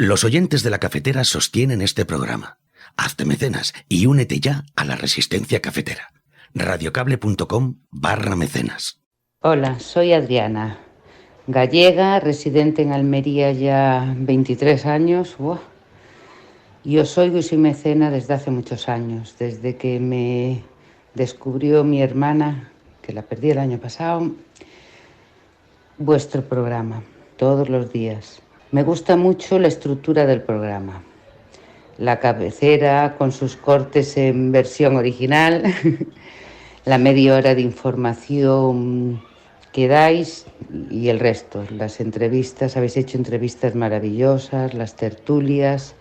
Los oyentes de La Cafetera sostienen este programa. Hazte mecenas y únete ya a la resistencia cafetera. radiocable.com/mecenas. Hola, soy Adriana, gallega, residente en Almería ya 23 años. ¡Buah! Y os oigo y soy mecena desde hace muchos años, desde que me descubrió mi hermana, que la perdí el año pasado, vuestro programa, todos los días. Me gusta mucho la estructura del programa. La cabecera con sus cortes en versión original, la media hora de información que dais y el resto. Las entrevistas, habéis hecho entrevistas maravillosas, las tertulias,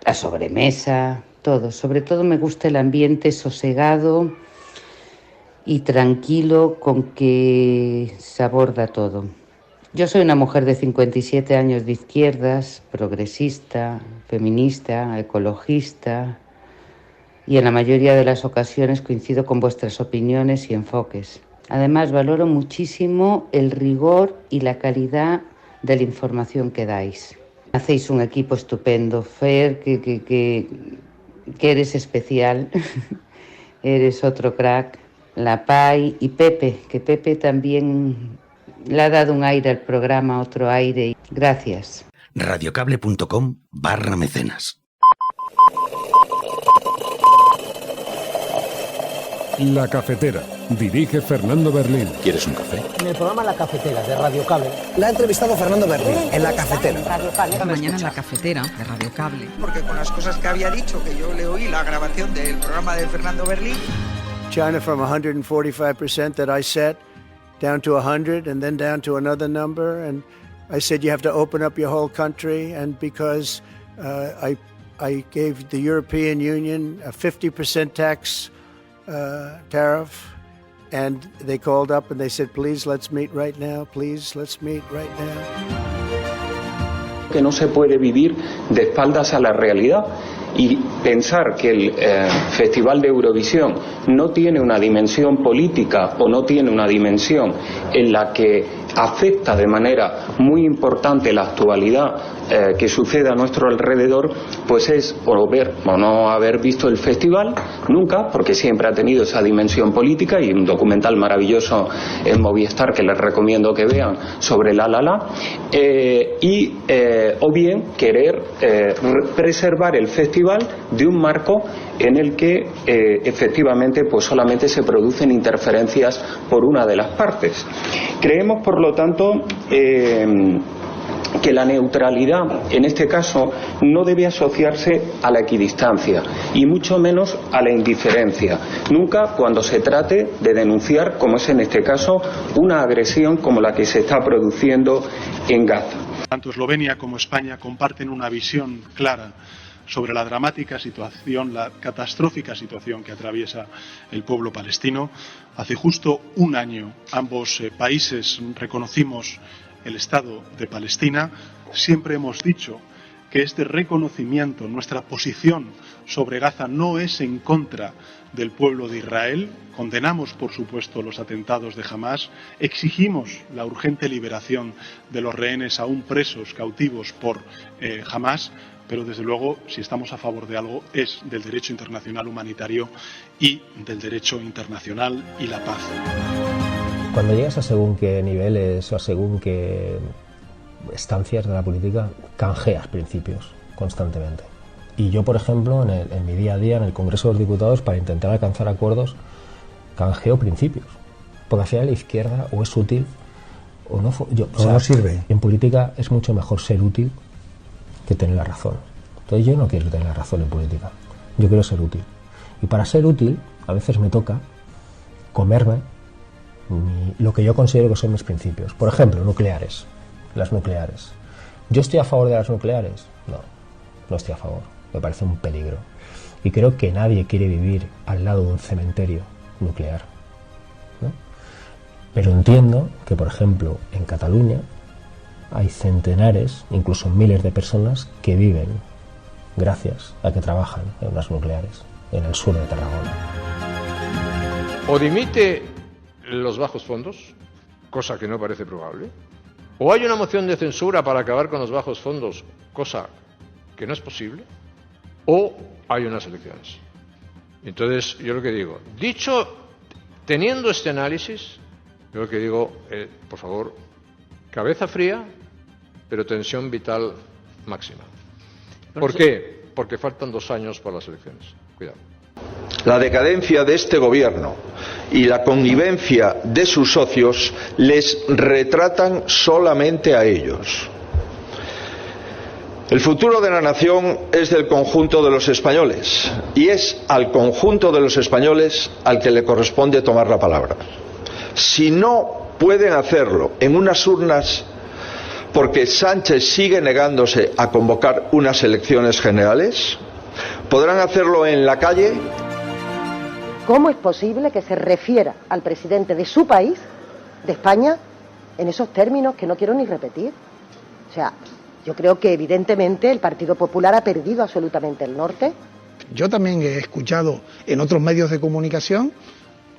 la sobremesa, todo. Sobre todo me gusta el ambiente sosegado y tranquilo con que se aborda todo. Yo soy una mujer de 57 años de izquierdas, progresista, feminista, ecologista, y en la mayoría de las ocasiones coincido con vuestras opiniones y enfoques. Además, valoro muchísimo el rigor y la calidad de la información que dais. Hacéis un equipo estupendo. Fer, que eres especial, eres otro crack. La Pai y Pepe, que Pepe también le ha dado un aire al programa, otro aire. Gracias. radiocable.com/mecenas. La Cafetera. Dirige Fernando Berlín. ¿Quieres un café? En el programa La Cafetera de Radio Cable. La ha entrevistado Fernando Berlín en La Cafetera. Esta mañana en La Cafetera de Radio Cable. Porque con las cosas que había dicho, que yo le oí la grabación del programa de Fernando Berlín. China from 145% that I set down to 100 and then down to another number. And I said you have to open up your whole country. And because I gave the European Union a 50% tax tariff, and they called up and they said, please, let's meet right now. Please, let's meet right now. Que no se puede vivir de espaldas a la realidad y pensar que el Festival de Eurovisión no tiene una dimensión política o no tiene una dimensión en la que afecta de manera muy importante la actualidad que sucede a nuestro alrededor, pues es o ver o no haber visto el festival nunca, porque siempre ha tenido esa dimensión política, y un documental maravilloso en Movistar que les recomiendo que vean sobre La La La, o bien querer preservar el festival de un marco en el que efectivamente pues solamente se producen interferencias por una de las partes. Creemos, por lo tanto, que la neutralidad en este caso no debe asociarse a la equidistancia y mucho menos a la indiferencia, nunca cuando se trate de denunciar, como es en este caso, una agresión como la que se está produciendo en Gaza. Tanto Eslovenia como España comparten una visión clara sobre la dramática situación, la catastrófica situación que atraviesa el pueblo palestino. Hace justo un año ambos países reconocimos el Estado de Palestina. Siempre hemos dicho que este reconocimiento, nuestra posición sobre Gaza, no es en contra del pueblo de Israel. Condenamos, por supuesto, los atentados de Hamás. Exigimos la urgente liberación de los rehenes aún presos, cautivos por Hamás. Pero, desde luego, si estamos a favor de algo, es del derecho internacional humanitario y del derecho internacional y la paz. Cuando llegas a según qué niveles o a según qué estancias de la política, canjeas principios constantemente. Y yo, por ejemplo, en mi día a día, en el Congreso de los Diputados, para intentar alcanzar acuerdos, canjeo principios. Porque al final la izquierda o es útil o no, no sirve. En política es mucho mejor ser útil que tener la razón. Entonces yo no quiero tener la razón en política, yo quiero ser útil. Y para ser útil, a veces me toca comerme lo que yo considero que son mis principios. Por ejemplo, nucleares, las nucleares. ¿Yo estoy a favor de las nucleares? No estoy a favor, me parece un peligro. Y creo que nadie quiere vivir al lado de un cementerio nuclear, ¿no? Pero entiendo que, por ejemplo, en Cataluña hay centenares, incluso miles de personas que viven gracias a que trabajan en unas nucleares en el sur de Tarragona. O dimite los bajos fondos, cosa que no parece probable, O hay una moción de censura para acabar con los bajos fondos, cosa que no es posible, o hay unas elecciones. Entonces, yo lo que digo, teniendo este análisis, yo lo que digo, por favor, cabeza fría, pero tensión vital máxima. ¿Por qué? Porque faltan 2 años para las elecciones. Cuidado. La decadencia de este gobierno y la connivencia de sus socios les retratan solamente a ellos. El futuro de la nación es del conjunto de los españoles y es al conjunto de los españoles al que le corresponde tomar la palabra. Si no pueden hacerlo en unas urnas porque Sánchez sigue negándose a convocar unas elecciones generales, ¿podrán hacerlo en la calle? ¿Cómo es posible que se refiera al presidente de su país, de España, en esos términos que no quiero ni repetir? O sea, yo creo que evidentemente el Partido Popular ha perdido absolutamente el norte. Yo también he escuchado en otros medios de comunicación,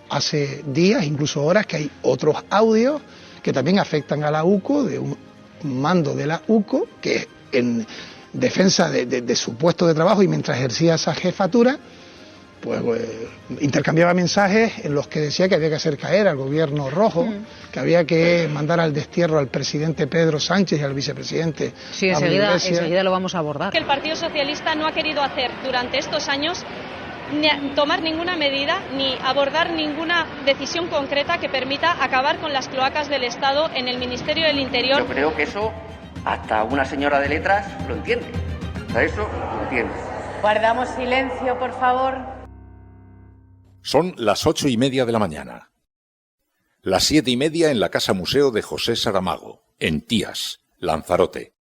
hace días, incluso horas, que hay otros audios que también afectan a la UCO, de un mando de la UCO, que en defensa de su puesto de trabajo y mientras ejercía esa jefatura, pues intercambiaba mensajes en los que decía que había que hacer caer al gobierno rojo, que había que mandar al destierro al presidente Pedro Sánchez y al vicepresidente. Sí, enseguida lo vamos a abordar. Que el Partido Socialista no ha querido hacer durante estos años ni tomar ninguna medida ni abordar ninguna decisión concreta que permita acabar con las cloacas del Estado en el Ministerio del Interior. Yo creo que eso hasta una señora de letras lo entiende. Hasta eso lo entiende. Guardamos silencio, por favor. Son las 8:30 de la mañana. Las 7:30 en la Casa Museo de José Saramago, en Tías, Lanzarote.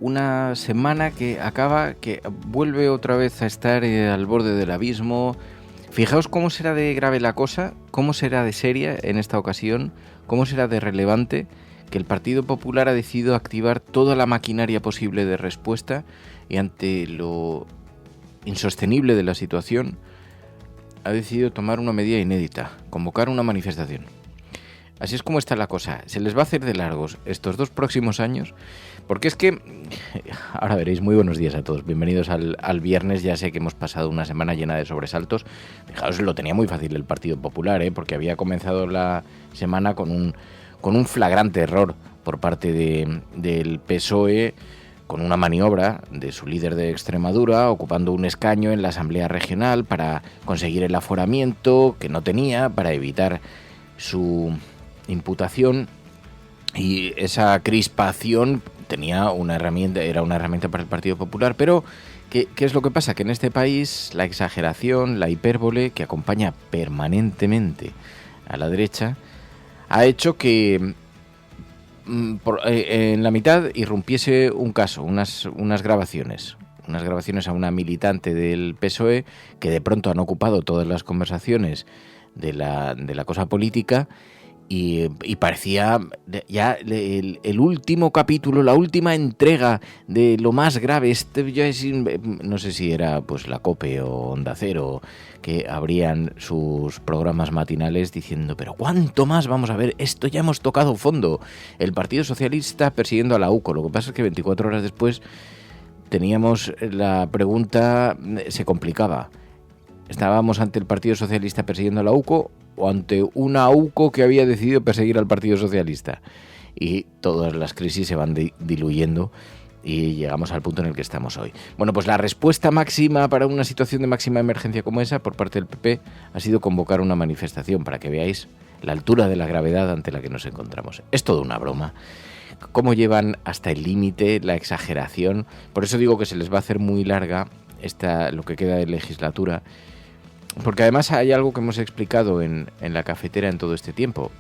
Una semana que acaba, que vuelve otra vez a estar al borde del abismo. Fijaos cómo será de grave la cosa, cómo será de seria en esta ocasión, cómo será de relevante que el Partido Popular ha decidido activar toda la maquinaria posible de respuesta y ante lo insostenible de la situación ha decidido tomar una medida inédita, convocar una manifestación. Así es como está la cosa. Se les va a hacer de largos estos 2 próximos años, porque es que, ahora veréis, muy buenos días a todos, bienvenidos al viernes. Ya sé que hemos pasado una semana llena de sobresaltos. Fijaos, lo tenía muy fácil el Partido Popular, porque había comenzado la semana con un flagrante error por parte del PSOE, con una maniobra de su líder de Extremadura, ocupando un escaño en la Asamblea Regional para conseguir el aforamiento que no tenía, para evitar su imputación, y esa crispación era una herramienta para el Partido Popular. Pero ¿qué es lo que pasa? Que en este país la exageración, la hipérbole que acompaña permanentemente a la derecha ha hecho que en la mitad irrumpiese un caso, unas grabaciones a una militante del PSOE que de pronto han ocupado todas las conversaciones de la cosa política, y parecía ya el último capítulo, la última entrega de lo más grave. No sé si era pues la COPE o Onda Cero, que abrían sus programas matinales diciendo: pero ¿cuánto más vamos a ver? Esto ya hemos tocado fondo. El Partido Socialista persiguiendo a la UCO. Lo que pasa es que 24 horas después teníamos la pregunta, se complicaba. ¿Estábamos ante el Partido Socialista persiguiendo a la UCO o ante una UCO que había decidido perseguir al Partido Socialista? Y todas las crisis se van diluyendo y llegamos al punto en el que estamos hoy. Bueno, pues la respuesta máxima para una situación de máxima emergencia como esa por parte del PP ha sido convocar una manifestación, para que veáis la altura de la gravedad ante la que nos encontramos. Es toda una broma. Cómo llevan hasta el límite la exageración. Por eso digo que se les va a hacer muy larga lo que queda de legislatura. Porque además hay algo que hemos explicado en la cafetera en todo este tiempo.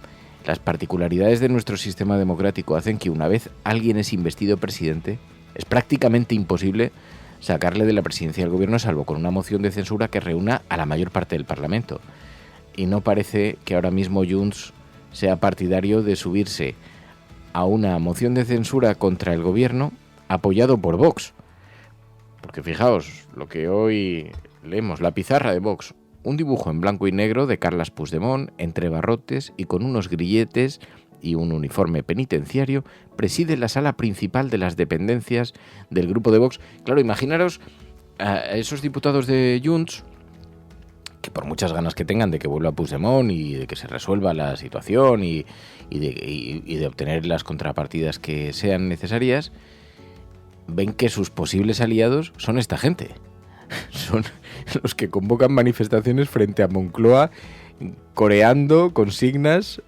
Las particularidades de nuestro sistema democrático hacen que una vez alguien es investido presidente, es prácticamente imposible sacarle de la presidencia del gobierno, salvo con una moción de censura que reúna a la mayor parte del Parlamento. Y no parece que ahora mismo Junts sea partidario de subirse a una moción de censura contra el gobierno apoyado por Vox. Porque fijaos, lo que hoy leemos, la pizarra de Vox, un dibujo en blanco y negro de Carles Puigdemont entre barrotes y con unos grilletes y un uniforme penitenciario, preside la sala principal de las dependencias del grupo de Vox. Claro, imaginaros a esos diputados de Junts, que por muchas ganas que tengan de que vuelva Puigdemont y de que se resuelva la situación y de obtener las contrapartidas que sean necesarias, ven que sus posibles aliados son esta gente. Son los que convocan manifestaciones frente a Moncloa, coreando consignas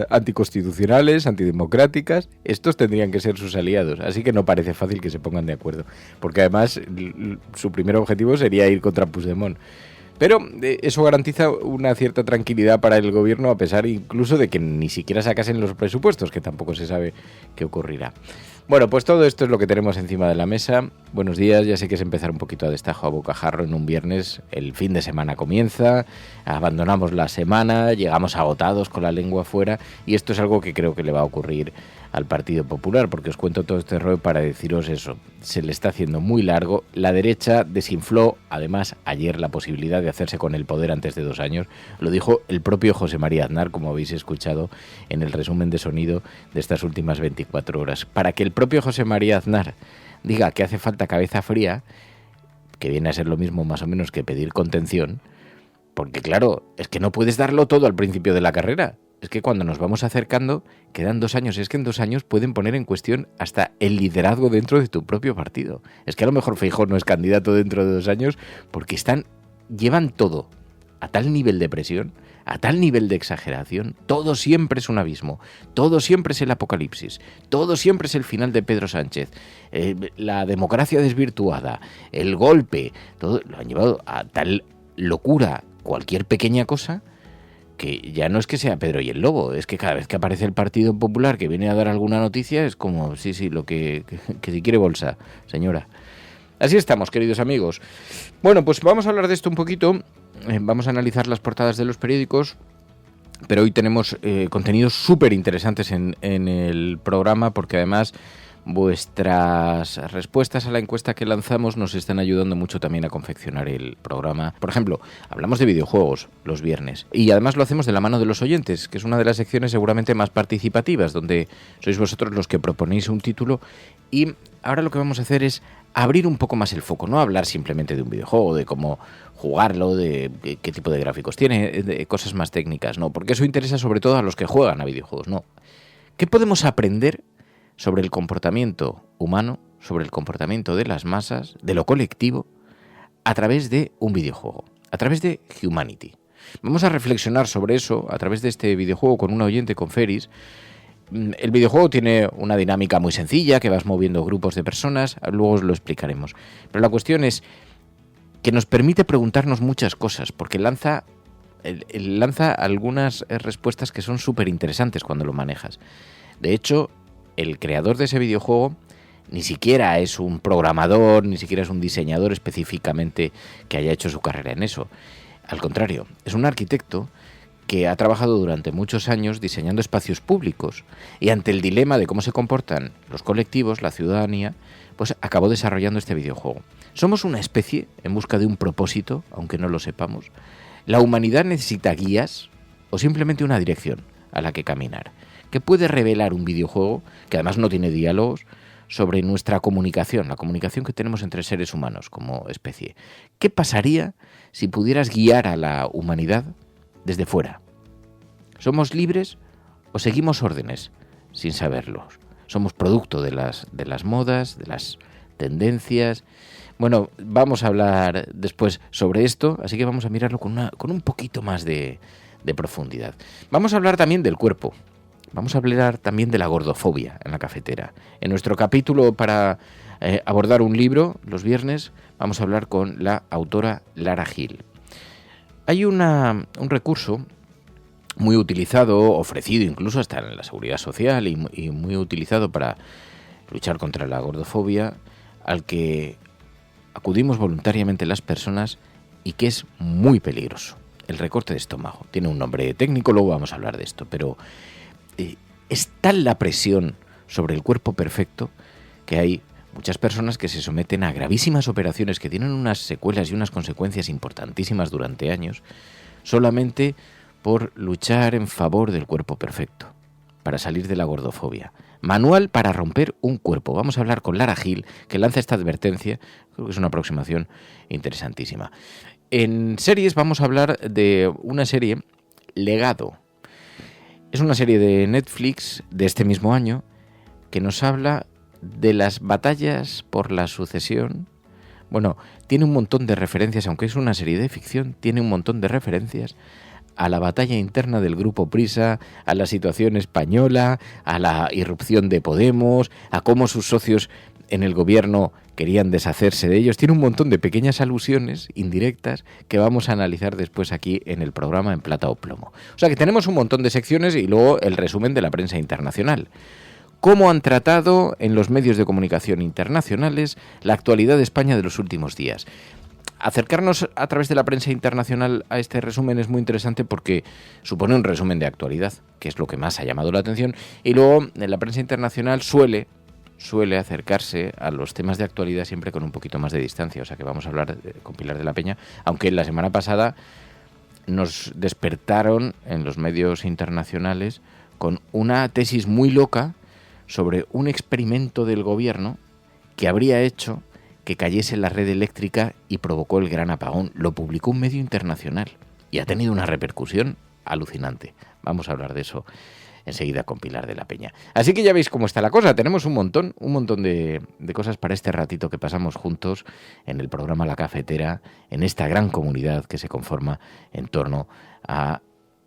anticonstitucionales, antidemocráticas. Estos tendrían que ser sus aliados, así que no parece fácil que se pongan de acuerdo, porque además su primer objetivo sería ir contra Puigdemont. Pero eso garantiza una cierta tranquilidad para el gobierno, a pesar incluso de que ni siquiera sacasen los presupuestos, que tampoco se sabe qué ocurrirá. Bueno, pues todo esto es lo que tenemos encima de la mesa. Buenos días, ya sé que es empezar un poquito a destajo, a bocajarro en un viernes. El fin de semana comienza, abandonamos la semana, llegamos agotados con la lengua afuera, y esto es algo que creo que le va a ocurrir al Partido Popular, porque os cuento todo este rollo para deciros eso. Se le está haciendo muy largo. La derecha desinfló, además, ayer la posibilidad de hacerse con el poder antes de 2 años. Lo dijo el propio José María Aznar, como habéis escuchado en el resumen de sonido de estas últimas 24 horas. Para que el propio José María Aznar diga que hace falta cabeza fría, que viene a ser lo mismo más o menos que pedir contención, porque claro, es que no puedes darlo todo al principio de la carrera. Es que cuando nos vamos acercando, quedan 2 años. Es que en 2 años pueden poner en cuestión hasta el liderazgo dentro de tu propio partido. Es que a lo mejor Feijóo no es candidato dentro de 2 años porque llevan todo a tal nivel de presión, a tal nivel de exageración. Todo siempre es un abismo, todo siempre es el apocalipsis, todo siempre es el final de Pedro Sánchez, la democracia desvirtuada, el golpe, todo lo han llevado a tal locura, cualquier pequeña cosa, que ya no es que sea Pedro y el Lobo, es que cada vez que aparece el Partido Popular que viene a dar alguna noticia es como, sí, lo que si quiere bolsa, señora. Así estamos, queridos amigos. Bueno, pues vamos a hablar de esto un poquito, vamos a analizar las portadas de los periódicos, pero hoy tenemos contenidos súper interesantes en el programa, porque además vuestras respuestas a la encuesta que lanzamos nos están ayudando mucho también a confeccionar el programa. Por ejemplo, hablamos de videojuegos los viernes y además lo hacemos de la mano de los oyentes, que es una de las secciones seguramente más participativas, donde sois vosotros los que proponéis un título, y ahora lo que vamos a hacer es abrir un poco más el foco, no hablar simplemente de un videojuego, de cómo jugarlo, de qué tipo de gráficos tiene, de cosas más técnicas, no, porque eso interesa sobre todo a los que juegan a videojuegos, no. ¿Qué podemos aprender sobre el comportamiento humano, sobre el comportamiento de las masas, de lo colectivo, a través de un videojuego, a través de Humanity? Vamos a reflexionar sobre eso a través de este videojuego con un oyente, con Feris. El videojuego tiene una dinámica muy sencilla, que vas moviendo grupos de personas, luego os lo explicaremos. Pero la cuestión es que nos permite preguntarnos muchas cosas, porque lanza algunas respuestas que son súper interesantes cuando lo manejas. De hecho, el creador de ese videojuego ni siquiera es un programador, ni siquiera es un diseñador específicamente que haya hecho su carrera en eso. Al contrario, es un arquitecto que ha trabajado durante muchos años diseñando espacios públicos, y ante el dilema de cómo se comportan los colectivos, la ciudadanía, pues acabó desarrollando este videojuego. Somos una especie en busca de un propósito, aunque no lo sepamos. ¿La humanidad necesita guías o simplemente una dirección a la que caminar? ¿Qué puede revelar un videojuego, que además no tiene diálogos, sobre nuestra comunicación, la comunicación que tenemos entre seres humanos como especie? ¿Qué pasaría si pudieras guiar a la humanidad desde fuera? ¿Somos libres o seguimos órdenes sin saberlo? ¿Somos producto de las modas, de las tendencias? Bueno, vamos a hablar después sobre esto, así que vamos a mirarlo con un poquito más de profundidad. Vamos a hablar también del cuerpo. Vamos a hablar también de la gordofobia en la cafetera. En nuestro capítulo para abordar un libro, los viernes, vamos a hablar con la autora Lara Gil. Hay un recurso muy utilizado, ofrecido incluso hasta en la seguridad social y muy utilizado para luchar contra la gordofobia, al que acudimos voluntariamente las personas y que es muy peligroso. el recorte de estómago. Tiene un nombre técnico, luego vamos a hablar de esto, pero es tal la presión sobre el cuerpo perfecto que hay muchas personas que se someten a gravísimas operaciones que tienen unas secuelas y unas consecuencias importantísimas durante años, solamente por luchar en favor del cuerpo perfecto, para salir de la gordofobia. Manual para romper un cuerpo. Vamos a hablar con Lara Gil, que lanza esta advertencia. Creo que es una aproximación interesantísima. En series vamos a hablar de una serie, Legado. Es una serie de Netflix de este mismo año que nos habla de las batallas por la sucesión. Bueno, tiene un montón de referencias, aunque es una serie de ficción, tiene un montón de referencias a la batalla interna del Grupo Prisa, a la situación española, a la irrupción de Podemos, a cómo sus socios en el gobierno querían deshacerse de ellos. Tiene un montón de pequeñas alusiones indirectas que vamos a analizar después aquí en el programa En Plata o Plomo. O sea que tenemos un montón de secciones y luego el resumen de la prensa internacional. ¿Cómo han tratado en los medios de comunicación internacionales la actualidad de España de los últimos días? Acercarnos a través de la prensa internacional a este resumen es muy interesante porque supone un resumen de actualidad, que es lo que más ha llamado la atención, y luego en la prensa internacional suele acercarse a los temas de actualidad siempre con un poquito más de distancia, o sea que vamos a hablar con Pilar de la Peña, aunque la semana pasada nos despertaron en los medios internacionales con una tesis muy loca sobre un experimento del gobierno que habría hecho que cayese la red eléctrica y provocó el gran apagón. Lo publicó un medio internacional y ha tenido una repercusión alucinante. Vamos a hablar de eso enseguida con Pilar de la Peña. Así que ya veis cómo está la cosa. Tenemos un montón de cosas para este ratito que pasamos juntos en el programa La Cafetera, en esta gran comunidad que se conforma en torno a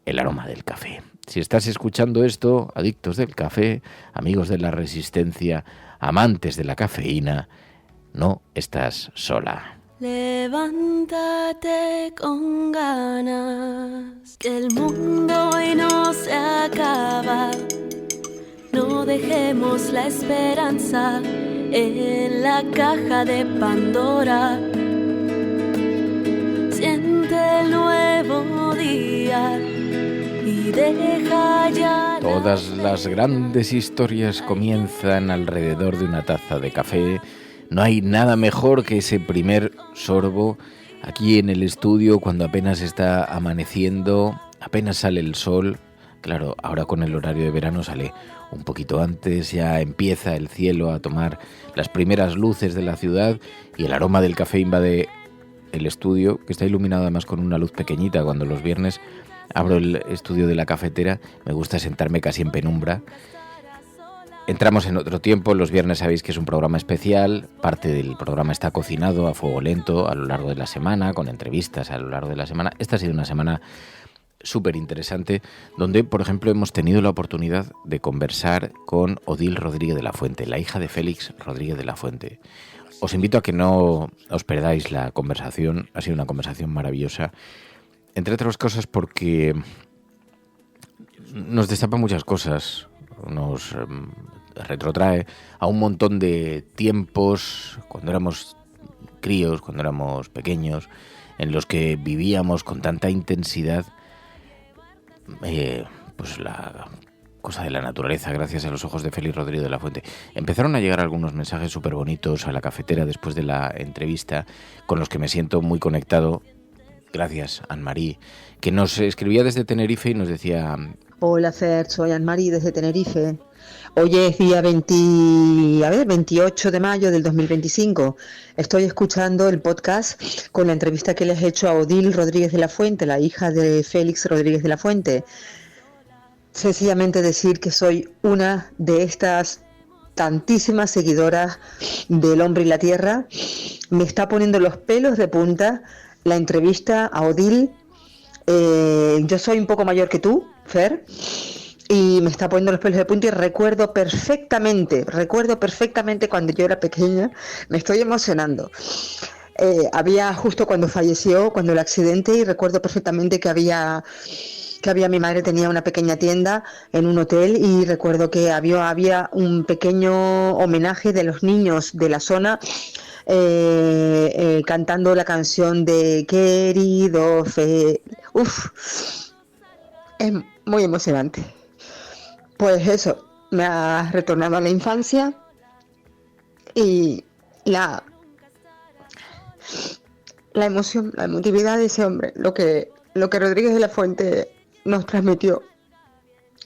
el aroma del café. Si estás escuchando esto, adictos del café, amigos de la resistencia, amantes de la cafeína, no estás sola. Levántate con ganas, que el mundo hoy no se acaba. No dejemos la esperanza en la caja de Pandora. Siente el nuevo día y deja ya. Todas las grandes historias comienzan alrededor de una taza de café. No hay nada mejor que ese primer sorbo aquí en el estudio cuando apenas está amaneciendo, apenas sale el sol. Claro, ahora con el horario de verano sale un poquito antes, ya empieza el cielo a tomar las primeras luces de la ciudad y el aroma del café invade el estudio, que está iluminado además con una luz pequeñita. Cuando los viernes abro el estudio de La Cafetera, me gusta sentarme casi en penumbra. Entramos en otro tiempo, los viernes sabéis que es un programa especial, parte del programa está cocinado a fuego lento a lo largo de la semana, con entrevistas a lo largo de la semana. Esta ha sido una semana súper interesante, donde, por ejemplo, hemos tenido la oportunidad de conversar con Odil Rodríguez de la Fuente, la hija de Félix Rodríguez de la Fuente. Os invito a que no os perdáis la conversación, ha sido una conversación maravillosa, entre otras cosas porque nos destapa muchas cosas, nos retrotrae a un montón de tiempos cuando éramos críos, cuando éramos pequeños, en los que vivíamos con tanta intensidad pues la cosa de la naturaleza, gracias a los ojos de Félix Rodríguez de la Fuente. Empezaron a llegar algunos mensajes súper bonitos a La Cafetera después de la entrevista, con los que me siento muy conectado. Gracias, Anne-Marie, que nos escribía desde Tenerife y nos decía: hola Fer, soy Anne-Marie desde Tenerife. Hoy es día 28 de mayo del 2025. Estoy escuchando el podcast con la entrevista que les he hecho a Odil Rodríguez de la Fuente, la hija de Félix Rodríguez de la Fuente. Sencillamente decir que soy una de estas tantísimas seguidoras del Hombre y la Tierra. Me está poniendo los pelos de punta la entrevista a Odil. Yo soy un poco mayor que tú, Fer, y me está poniendo los pelos de punta y recuerdo perfectamente cuando yo era pequeña. Me estoy emocionando. Había justo cuando falleció, cuando el accidente, y recuerdo perfectamente que había mi madre tenía una pequeña tienda en un hotel, y recuerdo que había un pequeño homenaje de los niños de la zona cantando la canción de Querido Fe. Es muy emocionante. Pues eso, me ha retornado a la infancia y la emoción, la emotividad de ese hombre, lo que Rodríguez de la Fuente nos transmitió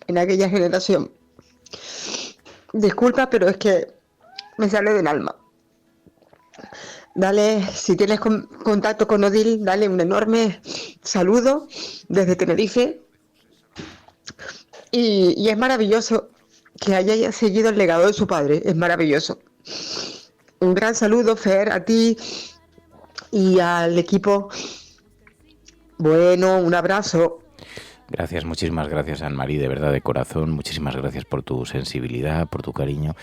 en aquella generación. Disculpa, pero es que me sale del alma. Dale, si tienes contacto con Odil, dale un enorme saludo desde Tenerife. Y es maravilloso que haya seguido el legado de su padre, es maravilloso. Un gran saludo, Fer, a ti y al equipo. Bueno, un abrazo. Gracias, muchísimas gracias, Anne-Marie, de verdad, de corazón. Muchísimas gracias por tu sensibilidad, por tu cariño.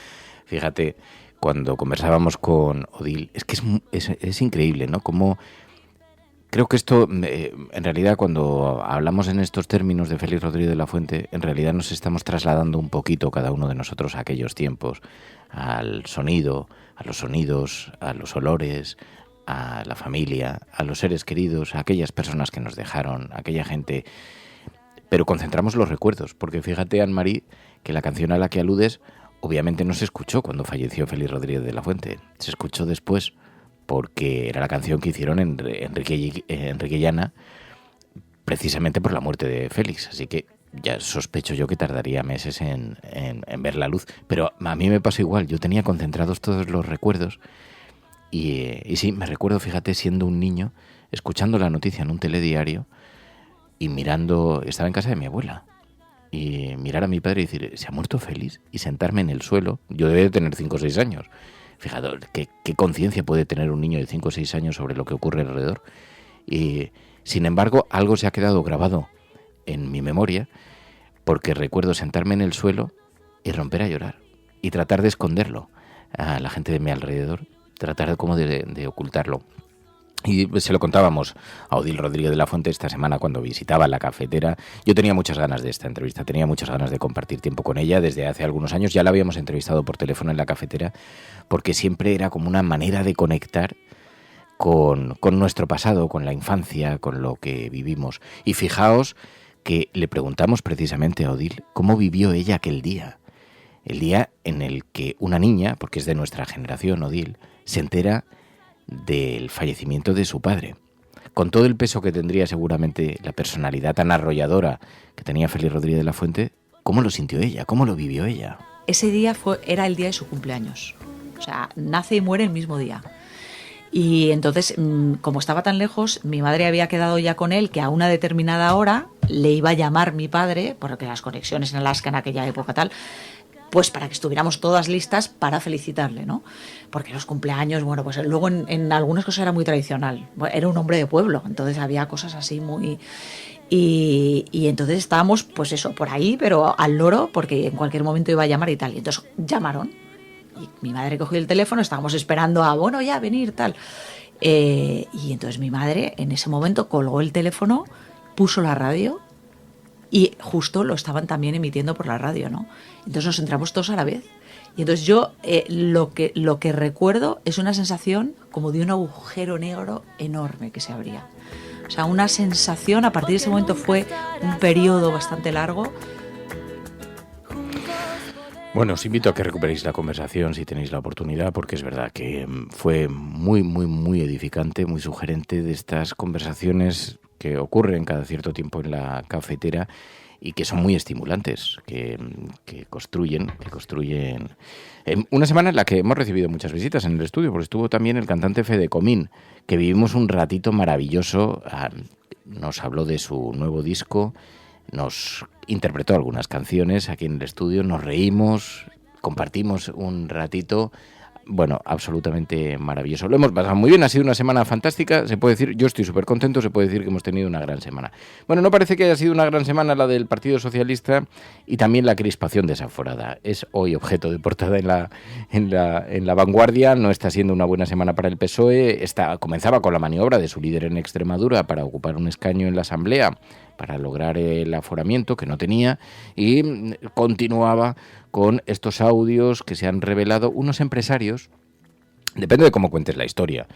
Fíjate, cuando conversábamos con Odil, es que es increíble, ¿no? Como creo que esto, en realidad, cuando hablamos en estos términos de Félix Rodríguez de la Fuente, en realidad nos estamos trasladando un poquito cada uno de nosotros a aquellos tiempos, al sonido, a los sonidos, a los olores, a la familia, a los seres queridos, a aquellas personas que nos dejaron, a aquella gente. Pero concentramos los recuerdos, porque fíjate, Anne-Marie, que la canción a la que aludes obviamente no se escuchó cuando falleció Félix Rodríguez de la Fuente, se escuchó después, porque era la canción que hicieron Enrique y Ana, precisamente por la muerte de Félix, así que ya sospecho yo que tardaría meses en ver la luz. Pero a mí me pasó igual, yo tenía concentrados todos los recuerdos y sí, me recuerdo, fíjate, siendo un niño, escuchando la noticia en un telediario y mirando, estaba en casa de mi abuela, y mirar a mi padre y decir, ¿se ha muerto Félix? Y sentarme en el suelo, yo debía de tener 5 o 6 años. Fíjate, ¿qué conciencia puede tener un niño de 5 o 6 años sobre lo que ocurre alrededor? Y, sin embargo, algo se ha quedado grabado en mi memoria, porque recuerdo sentarme en el suelo y romper a llorar, y tratar de esconderlo a la gente de mi alrededor, tratar como de ocultarlo. Y se lo contábamos a Odil Rodríguez de la Fuente esta semana cuando visitaba la cafetera. Yo tenía muchas ganas de esta entrevista, tenía muchas ganas de compartir tiempo con ella. Desde hace algunos años ya la habíamos entrevistado por teléfono en la cafetera, porque siempre era como una manera de conectar con nuestro pasado, con la infancia, con lo que vivimos. Y fijaos que le preguntamos precisamente a Odil cómo vivió ella aquel día. El día en el que una niña, porque es de nuestra generación, Odil, se entera del fallecimiento de su padre, con todo el peso que tendría seguramente la personalidad tan arrolladora que tenía Félix Rodríguez de la Fuente. ¿Cómo lo sintió ella? ¿Cómo lo vivió ella? Ese día era el día de su cumpleaños, o sea, nace y muere el mismo día. Y entonces, como estaba tan lejos, mi madre había quedado ya con él que a una determinada hora le iba a llamar mi padre, porque las conexiones en Alaska en aquella época tal, pues para que estuviéramos todas listas para felicitarle, ¿no? Porque los cumpleaños, bueno, pues luego en algunas cosas era muy tradicional. Era un hombre de pueblo, entonces había cosas así muy... Y entonces estábamos, pues eso, por ahí, pero al loro, porque en cualquier momento iba a llamar y tal. Y entonces llamaron, y mi madre cogió el teléfono, estábamos esperando a, bueno, ya, venir, tal. Y entonces mi madre, en ese momento, colgó el teléfono, puso la radio... Y justo lo estaban también emitiendo por la radio, ¿no? Entonces nos entramos todos a la vez. Y entonces yo lo que recuerdo es una sensación como de un agujero negro enorme que se abría. O sea, una sensación, a partir de ese momento fue un periodo bastante largo. Bueno, os invito a que recuperéis la conversación si tenéis la oportunidad, porque es verdad que fue muy, muy, muy edificante, muy sugerente, de estas conversaciones que ocurren cada cierto tiempo en la cafetera y que son muy estimulantes, que construyen. Una semana en la que hemos recibido muchas visitas en el estudio, porque estuvo también el cantante Fede Comín, que vivimos un ratito maravilloso. Nos habló de su nuevo disco, nos interpretó algunas canciones aquí en el estudio, nos reímos, compartimos un ratito. Bueno, absolutamente maravilloso. Lo hemos pasado muy bien, ha sido una semana fantástica, se puede decir, yo estoy súper contento, se puede decir que hemos tenido una gran semana. Bueno, no parece que haya sido una gran semana la del Partido Socialista y también la crispación desaforada. Es hoy objeto de portada en la Vanguardia, no está siendo una buena semana para el PSOE, comenzaba con la maniobra de su líder en Extremadura para ocupar un escaño en la Asamblea, para lograr el aforamiento que no tenía, y continuaba con estos audios que se han revelado unos empresarios Depende de cómo cuentes la historia,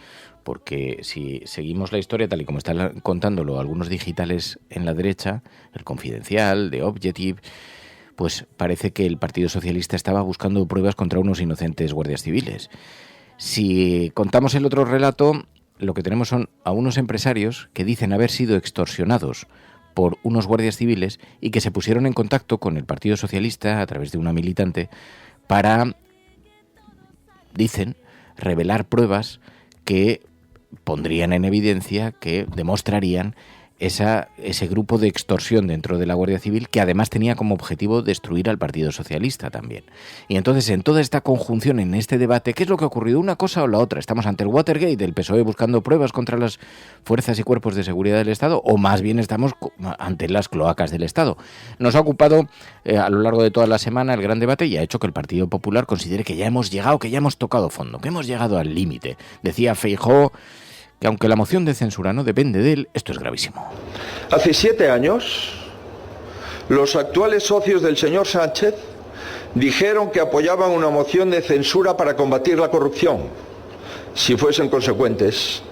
porque si seguimos la historia tal y como están contándolo algunos digitales en la derecha, El Confidencial, The Objective, pues parece que el Partido Socialista estaba buscando pruebas contra unos inocentes guardias civiles. Si contamos el otro relato, lo que tenemos son a unos empresarios que dicen haber sido extorsionados por unos guardias civiles y que se pusieron en contacto con el Partido Socialista a través de una militante para, dicen, revelar pruebas que pondrían en evidencia, que demostrarían ese grupo de extorsión dentro de la Guardia Civil, que además tenía como objetivo destruir al Partido Socialista también. Y entonces, en toda esta conjunción, en este debate, ¿qué es lo que ha ocurrido? ¿Una cosa o la otra? ¿Estamos ante el Watergate, el PSOE buscando pruebas contra las fuerzas y cuerpos de seguridad del Estado? ¿O más bien estamos ante las cloacas del Estado? Nos ha ocupado a lo largo de toda la semana el gran debate y ha hecho que el Partido Popular considere que ya hemos llegado, que ya hemos tocado fondo, que hemos llegado al límite. Decía Feijóo que aunque la moción de censura no depende de él, esto es gravísimo. Hace 7 años, los actuales socios del señor Sánchez dijeron que apoyaban una moción de censura para combatir la corrupción. Si fuesen consecuentes,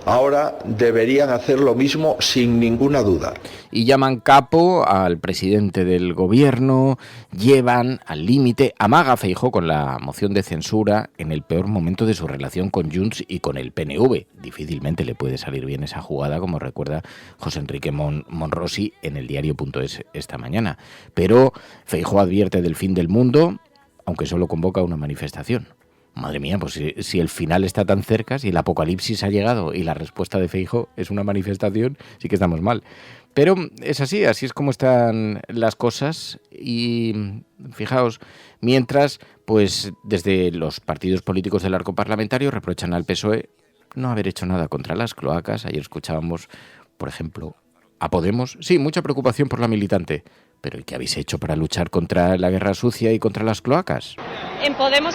ahora deberían hacer lo mismo sin ninguna duda. Y llaman capo al presidente del gobierno, llevan al límite, amaga Feijóo con la moción de censura en el peor momento de su relación con Junts y con el PNV. Difícilmente le puede salir bien esa jugada, como recuerda José Enrique Monrosi en el diario.es esta mañana. Pero Feijóo advierte del fin del mundo, aunque solo convoca una manifestación. Madre mía, pues si el final está tan cerca, si el apocalipsis ha llegado y la respuesta de Feijóo es una manifestación, sí que estamos mal. Pero es así es como están las cosas y fijaos, mientras pues desde los partidos políticos del arco parlamentario reprochan al PSOE no haber hecho nada contra las cloacas. Ayer escuchábamos, por ejemplo, a Podemos, sí, mucha preocupación por la militante. ¿Pero y qué habéis hecho para luchar contra la guerra sucia y contra las cloacas? En Podemos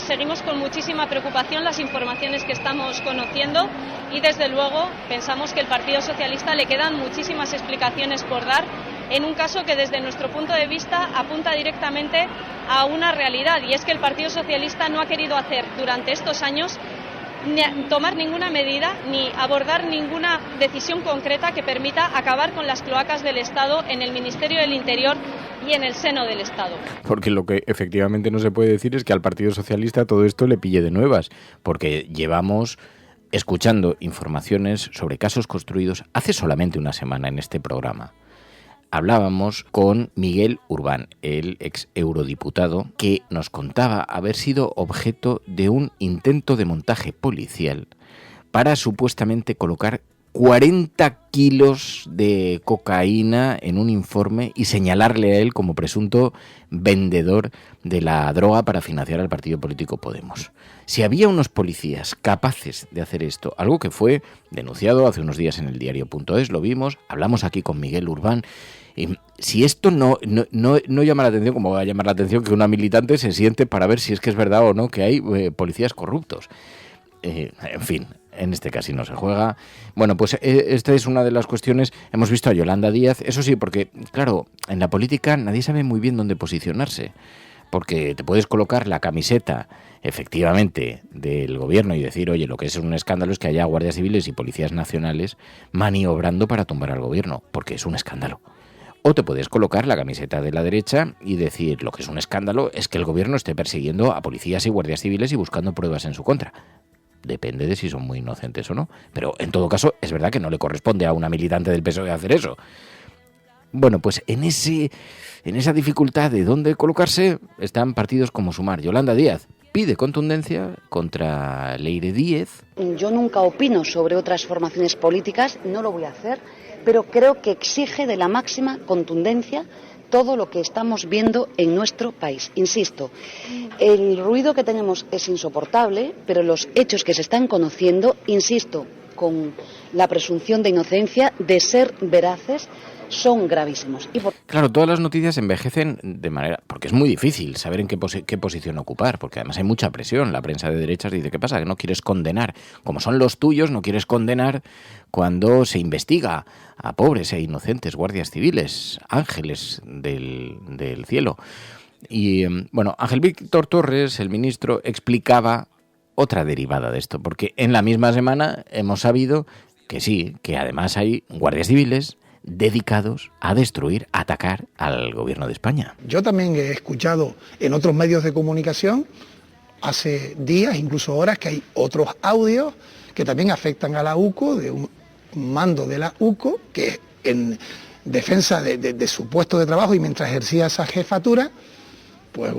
seguimos con muchísima preocupación las informaciones que estamos conociendo y desde luego pensamos que al Partido Socialista le quedan muchísimas explicaciones por dar en un caso que desde nuestro punto de vista apunta directamente a una realidad, y es que el Partido Socialista no ha querido hacer durante estos años ni tomar ninguna medida ni abordar ninguna decisión concreta que permita acabar con las cloacas del Estado en el Ministerio del Interior y en el seno del Estado. Porque lo que efectivamente no se puede decir es que al Partido Socialista todo esto le pille de nuevas, porque llevamos escuchando informaciones sobre casos construidos hace solamente una semana en este programa. Hablábamos con Miguel Urbán, el ex eurodiputado, que nos contaba haber sido objeto de un intento de montaje policial para supuestamente colocar 40 kilos de cocaína en un informe y señalarle a él como presunto vendedor de la droga para financiar al partido político Podemos. Si había unos policías capaces de hacer esto, algo que fue denunciado hace unos días en el diario.es, lo vimos, hablamos aquí con Miguel Urbán. Y si esto no llama la atención, ¿cómo va a llamar la atención que una militante se siente para ver si es que es verdad o no que hay policías corruptos? En fin, en este casino se juega. Bueno, pues esta es una de las cuestiones. Hemos visto a Yolanda Díaz, eso sí, porque, claro, en la política nadie sabe muy bien dónde posicionarse, porque te puedes colocar la camiseta, efectivamente, del gobierno y decir, oye, lo que es un escándalo es que haya guardias civiles y policías nacionales maniobrando para tumbar al gobierno, porque es un escándalo. O te puedes colocar la camiseta de la derecha y decir, lo que es un escándalo es que el gobierno esté persiguiendo a policías y guardias civiles y buscando pruebas en su contra. Depende de si son muy inocentes o no. Pero en todo caso, es verdad que no le corresponde a una militante del PSOE hacer eso. Bueno, pues en esa dificultad de dónde colocarse están partidos como Sumar. Yolanda Díaz pide contundencia contra Leire Díez. Yo nunca opino sobre otras formaciones políticas, no lo voy a hacer, pero creo que exige de la máxima contundencia todo lo que estamos viendo en nuestro país. Insisto, el ruido que tenemos es insoportable, pero los hechos que se están conociendo, insisto, con la presunción de inocencia, de ser veraces, son gravísimos. Claro, todas las noticias envejecen de manera... Porque es muy difícil saber en qué posición ocupar, porque además hay mucha presión. La prensa de derechas dice, ¿qué pasa? Que no quieres condenar. Como son los tuyos, no quieres condenar cuando se investiga a pobres e inocentes guardias civiles, ángeles del cielo. Y, bueno, Ángel Víctor Torres, el ministro, explicaba otra derivada de esto, porque en la misma semana hemos sabido que sí, que además hay guardias civiles dedicados a destruir, a atacar al gobierno de España. Yo también he escuchado en otros medios de comunicación hace días, incluso horas, que hay otros audios que también afectan a la UCO, de un mando de la UCO, que en defensa de su puesto de trabajo y mientras ejercía esa jefatura, pues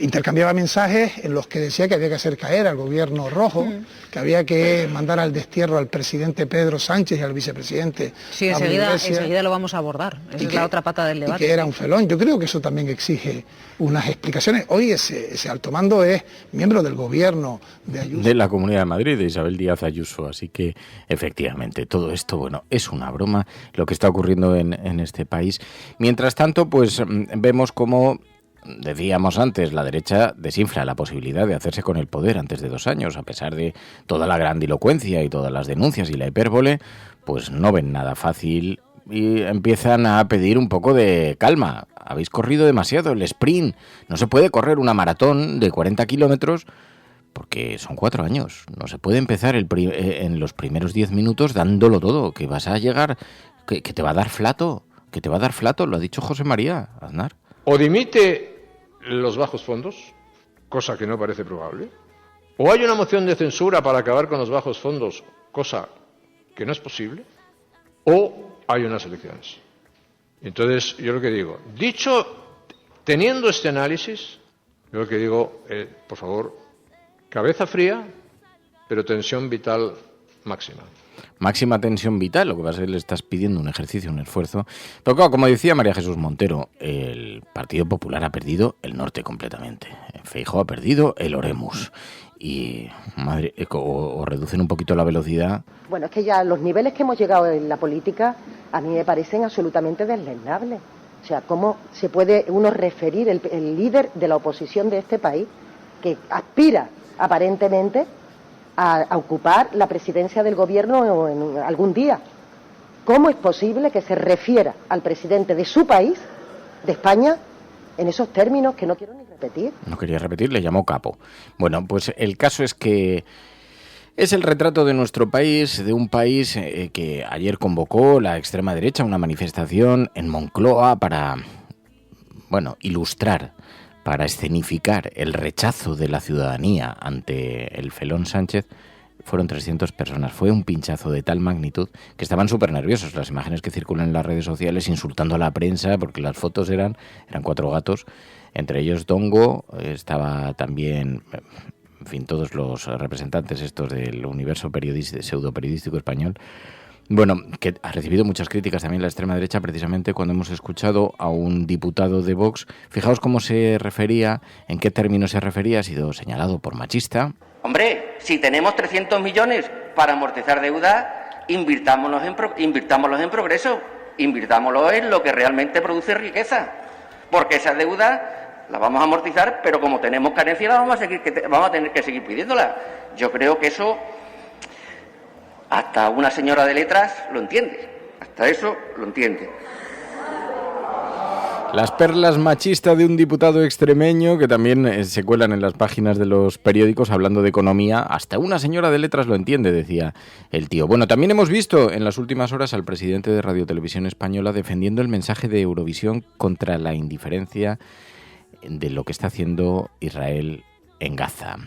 intercambiaba mensajes en los que decía que había que hacer caer al gobierno rojo, que había que mandar al destierro al presidente Pedro Sánchez y al vicepresidente. Sí, enseguida lo vamos a abordar. Esa es la otra pata del debate. Y que era un felón. Yo creo que eso también exige unas explicaciones. Hoy ese alto mando es miembro del gobierno de Ayuso. De la Comunidad de Madrid, de Isabel Díaz Ayuso. Así que, efectivamente, todo esto, bueno, es una broma lo que está ocurriendo en este país. Mientras tanto, pues vemos cómo, decíamos antes, la derecha desinfla la posibilidad de hacerse con el poder antes de 2 años, a pesar de toda la grandilocuencia y todas las denuncias y la hipérbole, pues no ven nada fácil y empiezan a pedir un poco de calma. Habéis corrido demasiado el sprint, no se puede correr una maratón de 40 kilómetros porque son 4 años, no se puede empezar en los primeros 10 minutos dándolo todo, que vas a llegar, que te va a dar flato, lo ha dicho José María Aznar. O dimite los bajos fondos, cosa que no parece probable, o hay una moción de censura para acabar con los bajos fondos, cosa que no es posible, o hay unas elecciones. Entonces, yo lo que digo, teniendo este análisis, yo lo que digo, por favor, cabeza fría, pero tensión vital máxima. Máxima tensión vital, lo que pasa es que le estás pidiendo un ejercicio, un esfuerzo. Pero claro, como decía María Jesús Montero, el Partido Popular ha perdido el norte completamente. Feijóo ha perdido el Oremus. Y, madre, o reducen un poquito la velocidad. Bueno, es que ya los niveles que hemos llegado en la política a mí me parecen absolutamente deslendables. O sea, ¿cómo se puede uno referir el líder de la oposición de este país, que aspira aparentemente a ocupar la presidencia del gobierno en algún día? ¿Cómo es posible que se refiera al presidente de su país, de España, en esos términos que no quiero ni repetir? No quería repetir, le llamó capo. Bueno, pues el caso es que es el retrato de nuestro país, de un país que ayer convocó la extrema derecha a una manifestación en Moncloa para, bueno, ilustrar, para escenificar el rechazo de la ciudadanía ante el felón Sánchez. Fueron 300 personas. Fue un pinchazo de tal magnitud que estaban súper nerviosos. Las imágenes que circulan en las redes sociales insultando a la prensa, porque las fotos eran 4 gatos, entre ellos Dongo, estaba también, en fin, todos los representantes estos del universo pseudo-periodístico español. Bueno, que ha recibido muchas críticas también la extrema derecha, precisamente cuando hemos escuchado a un diputado de Vox. Fijaos cómo se refería, en qué términos se refería, ha sido señalado por machista. Hombre, si tenemos 300 millones para amortizar deuda, invirtámoslos en progreso, invirtámoslo en lo que realmente produce riqueza, porque esa deuda la vamos a amortizar, pero como tenemos carencia vamos a tener que seguir pidiéndola. Yo creo que eso hasta una señora de letras lo entiende, hasta eso lo entiende. Las perlas machistas de un diputado extremeño que también se cuelan en las páginas de los periódicos hablando de economía. Hasta una señora de letras lo entiende, decía el tío. Bueno, también hemos visto en las últimas horas al presidente de Radio Televisión Española defendiendo el mensaje de Eurovisión contra la indiferencia de lo que está haciendo Israel en Gaza.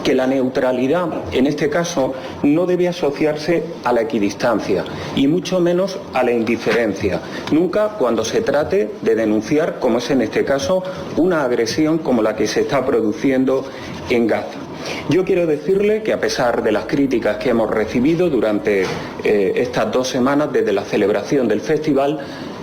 Que la neutralidad, en este caso, no debe asociarse a la equidistancia y mucho menos a la indiferencia. Nunca cuando se trate de denunciar, como es en este caso, una agresión como la que se está produciendo en Gaza. Yo quiero decirle que a pesar de las críticas que hemos recibido durante estas 2 semanas desde la celebración del festival,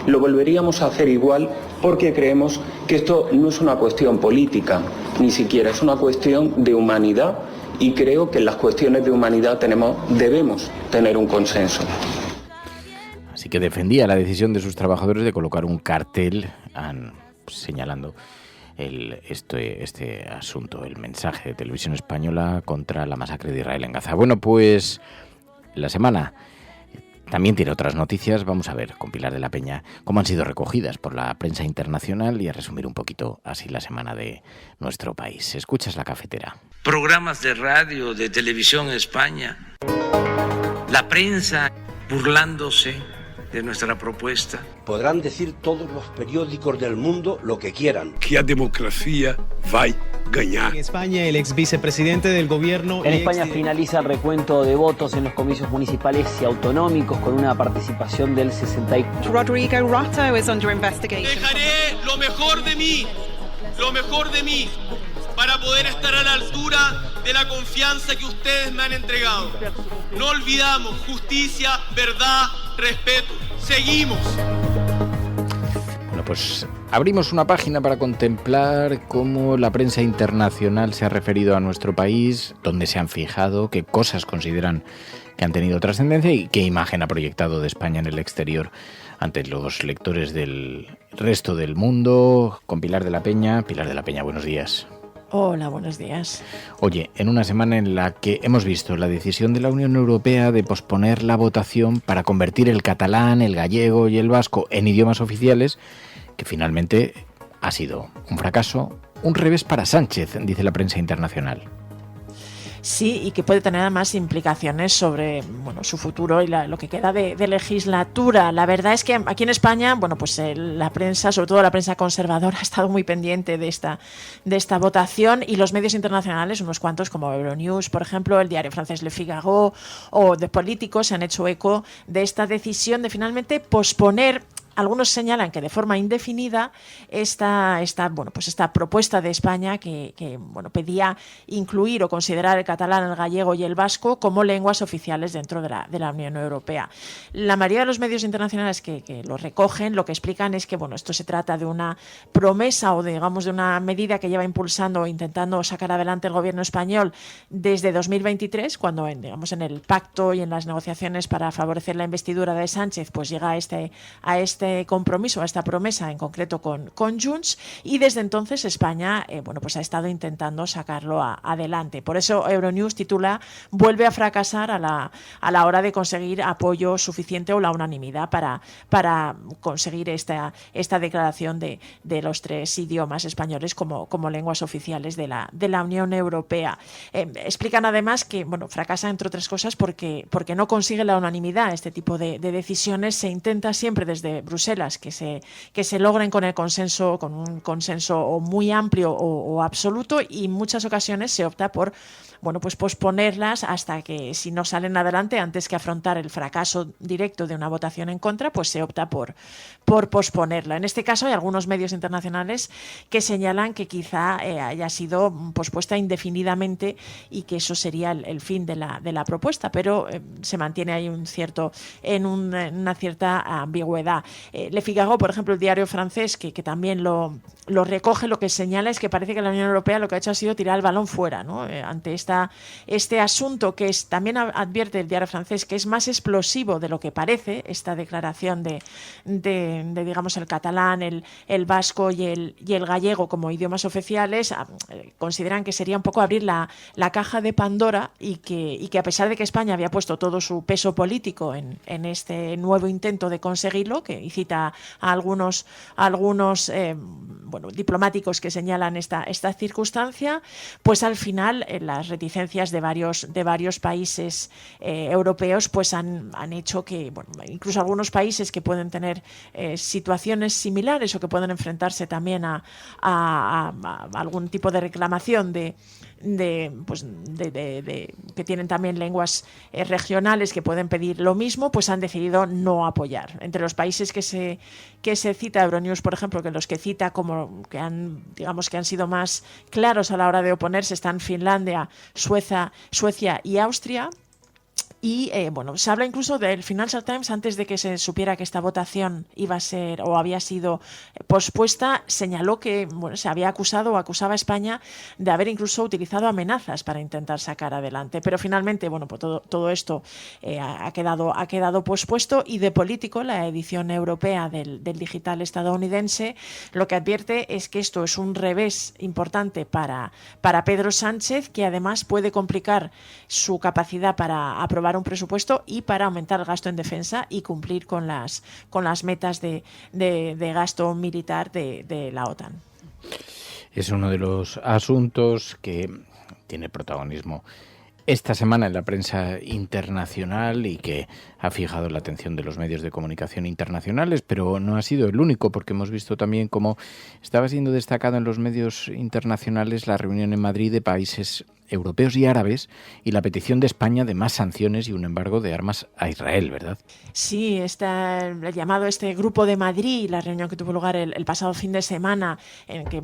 lo volveríamos a hacer igual porque creemos que esto no es una cuestión política, ni siquiera es una cuestión de humanidad y creo que en las cuestiones de humanidad debemos tener un consenso. Así que defendía la decisión de sus trabajadores de colocar un cartel señalando este asunto, el mensaje de Televisión Española contra la masacre de Israel en Gaza. Bueno, pues la semana también tiene otras noticias. Vamos a ver con Pilar de la Peña cómo han sido recogidas por la prensa internacional y a resumir un poquito así la semana de nuestro país. Escuchas La Cafetera. programas de radio, de televisión en España, la prensa burlándose de nuestra propuesta. Podrán decir todos los periódicos del mundo lo que quieran. Que a democracia va ganar. En España, el ex vicepresidente del gobierno... En España finaliza el recuento de votos en los comicios municipales y autonómicos con una participación del 64%. Rodrigo Rato is under investigation. Dejaré lo mejor de mí, para poder estar a la altura de la confianza que ustedes me han entregado. No olvidamos justicia, verdad, respeto. Seguimos. Bueno, pues abrimos una página para contemplar cómo la prensa internacional se ha referido a nuestro país, dónde se han fijado, qué cosas consideran que han tenido trascendencia y qué imagen ha proyectado de España en el exterior ante los lectores del resto del mundo. Con Pilar de la Peña. Pilar de la Peña, buenos días. Hola, buenos días. Oye, en una semana en la que hemos visto la decisión de la Unión Europea de posponer la votación para convertir el catalán, el gallego y el vasco en idiomas oficiales, que finalmente ha sido un fracaso, un revés para Sánchez, dice la prensa internacional. Sí, y que puede tener además implicaciones sobre su futuro y lo que queda de legislatura. La verdad es que aquí en España, pues la prensa, sobre todo la prensa conservadora, ha estado muy pendiente de esta votación, y los medios internacionales, unos cuantos como Euronews, por ejemplo, el diario francés Le Figaro o The Politico, se han hecho eco de esta decisión de finalmente posponer. Algunos señalan que de forma indefinida esta propuesta de España que pedía incluir o considerar el catalán, el gallego y el vasco como lenguas oficiales dentro de la Unión Europea. La mayoría de los medios internacionales que lo recogen, lo que explican es que esto se trata de una promesa o de una medida que lleva impulsando o intentando sacar adelante el gobierno español desde 2023, cuando en el pacto y en las negociaciones para favorecer la investidura de Sánchez, pues llega a este compromiso, a esta promesa en concreto con Junts, y desde entonces España ha estado intentando sacarlo adelante. Por eso Euronews titula: vuelve a fracasar a la hora de conseguir apoyo suficiente o la unanimidad para conseguir esta declaración de los tres idiomas españoles como lenguas oficiales de la Unión Europea. Explican además que fracasa entre otras cosas porque no consigue la unanimidad. Este tipo de decisiones se intenta siempre desde Bruselas que se logren con un consenso o muy amplio o absoluto, y en muchas ocasiones se opta por posponerlas hasta que, si no salen adelante, antes que afrontar el fracaso directo de una votación en contra, pues se opta por posponerla. En este caso hay algunos medios internacionales que señalan que quizá haya sido pospuesta indefinidamente y que eso sería el fin de la propuesta, pero se mantiene ahí una cierta ambigüedad. Le Figaro, por ejemplo, el diario francés, que también lo recoge, lo que señala es que parece que la Unión Europea lo que ha hecho ha sido tirar el balón fuera, ¿no? Ante este asunto que también advierte el diario francés que es más explosivo de lo que parece, esta declaración de el catalán, el vasco y el gallego como idiomas oficiales. Consideran que sería un poco abrir la caja de Pandora, y que a pesar de que España había puesto todo su peso político en este nuevo intento de conseguirlo, y cita a algunos diplomáticos que señalan esta circunstancia, pues al final las reticencias de varios países europeos pues han hecho que incluso algunos países que pueden tener situaciones similares o que pueden enfrentarse también a algún tipo de reclamación de que tienen también lenguas regionales que pueden pedir lo mismo, pues han decidido no apoyar. Entre los países que se cita Euronews, por ejemplo, que los que cita como que han sido más claros a la hora de oponerse, están Finlandia, Suecia y Austria. Y se habla incluso del Financial Times, antes de que se supiera que esta votación iba a ser o había sido pospuesta, señaló que se había acusaba a España de haber incluso utilizado amenazas para intentar sacar adelante. Pero finalmente, pues todo esto ha quedado pospuesto, y The Politico, la edición europea del digital estadounidense, lo que advierte es que esto es un revés importante para Pedro Sánchez, que además puede complicar su capacidad para aprobar un presupuesto y para aumentar el gasto en defensa y cumplir con las metas de gasto militar de la OTAN. Es uno de los asuntos que tiene protagonismo esta semana en la prensa internacional y que ha fijado la atención de los medios de comunicación internacionales, pero no ha sido el único, porque hemos visto también cómo estaba siendo destacado en los medios internacionales la reunión en Madrid de países europeos y árabes y la petición de España de más sanciones y un embargo de armas a Israel, ¿verdad? Sí, está el llamado Grupo de Madrid, la reunión que tuvo lugar el pasado fin de semana, en que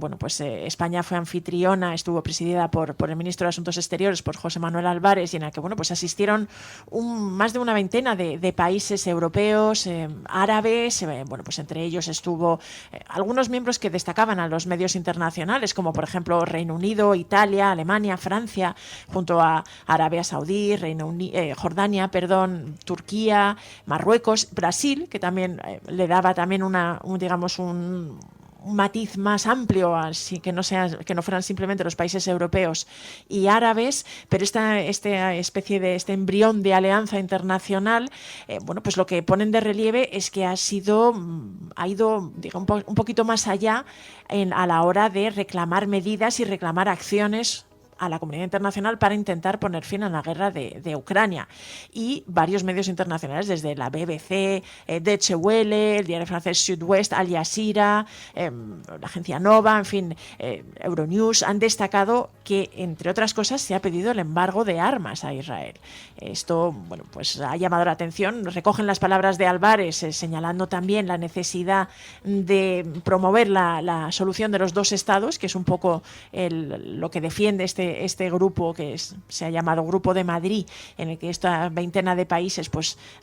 España fue anfitriona, estuvo presidida por el ministro de Asuntos Exteriores, por José Manuel Álvarez, y en la que asistieron más de una veintena de países europeos, árabes, entre ellos estuvo algunos miembros que destacaban a los medios internacionales, como por ejemplo Reino Unido, Italia, Alemania, Francia, junto a Arabia Saudí, Jordania, Turquía, Marruecos, Brasil, que también le daba también un matiz más amplio, así que no fueran simplemente los países europeos y árabes, pero esta especie de embrión de alianza internacional, lo que ponen de relieve es que ha ido un poquito más allá a la hora de reclamar medidas y reclamar acciones a la comunidad internacional para intentar poner fin a la guerra de Ucrania. Y varios medios internacionales, desde la BBC, Deutsche Welle, el diario francés Sud-Ouest, Al Jazeera, la agencia Nova, en fin, Euronews, han destacado que, entre otras cosas, se ha pedido el embargo de armas a Israel. Esto, ha llamado la atención. Recogen las palabras de Álvarez, señalando también la necesidad de promover la solución de los dos estados, que es un poco lo que defiende este grupo que se ha llamado Grupo de Madrid, en el que esta veintena de países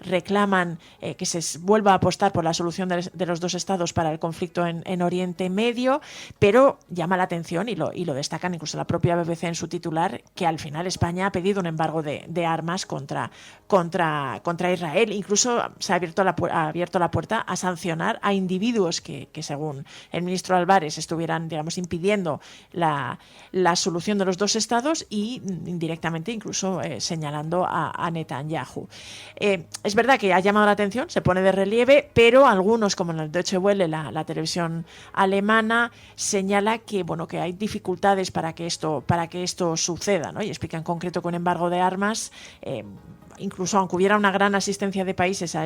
reclaman que se vuelva a apostar por la solución de los dos estados para el conflicto en Oriente Medio, pero llama la atención y lo destacan incluso la propia BBC en su titular, que al final España ha pedido un embargo de armas contra Israel. Incluso se ha abierto la puerta a sancionar a individuos que según el ministro Álvarez estuvieran, impidiendo la solución de los dos estados y indirectamente incluso señalando a Netanyahu. Es verdad que ha llamado la atención, se pone de relieve, pero algunos, como en el Deutsche Welle, la televisión alemana, señala que hay dificultades para que esto suceda, ¿no? Y explica en concreto que un embargo de armas, incluso aunque hubiera una gran asistencia de países a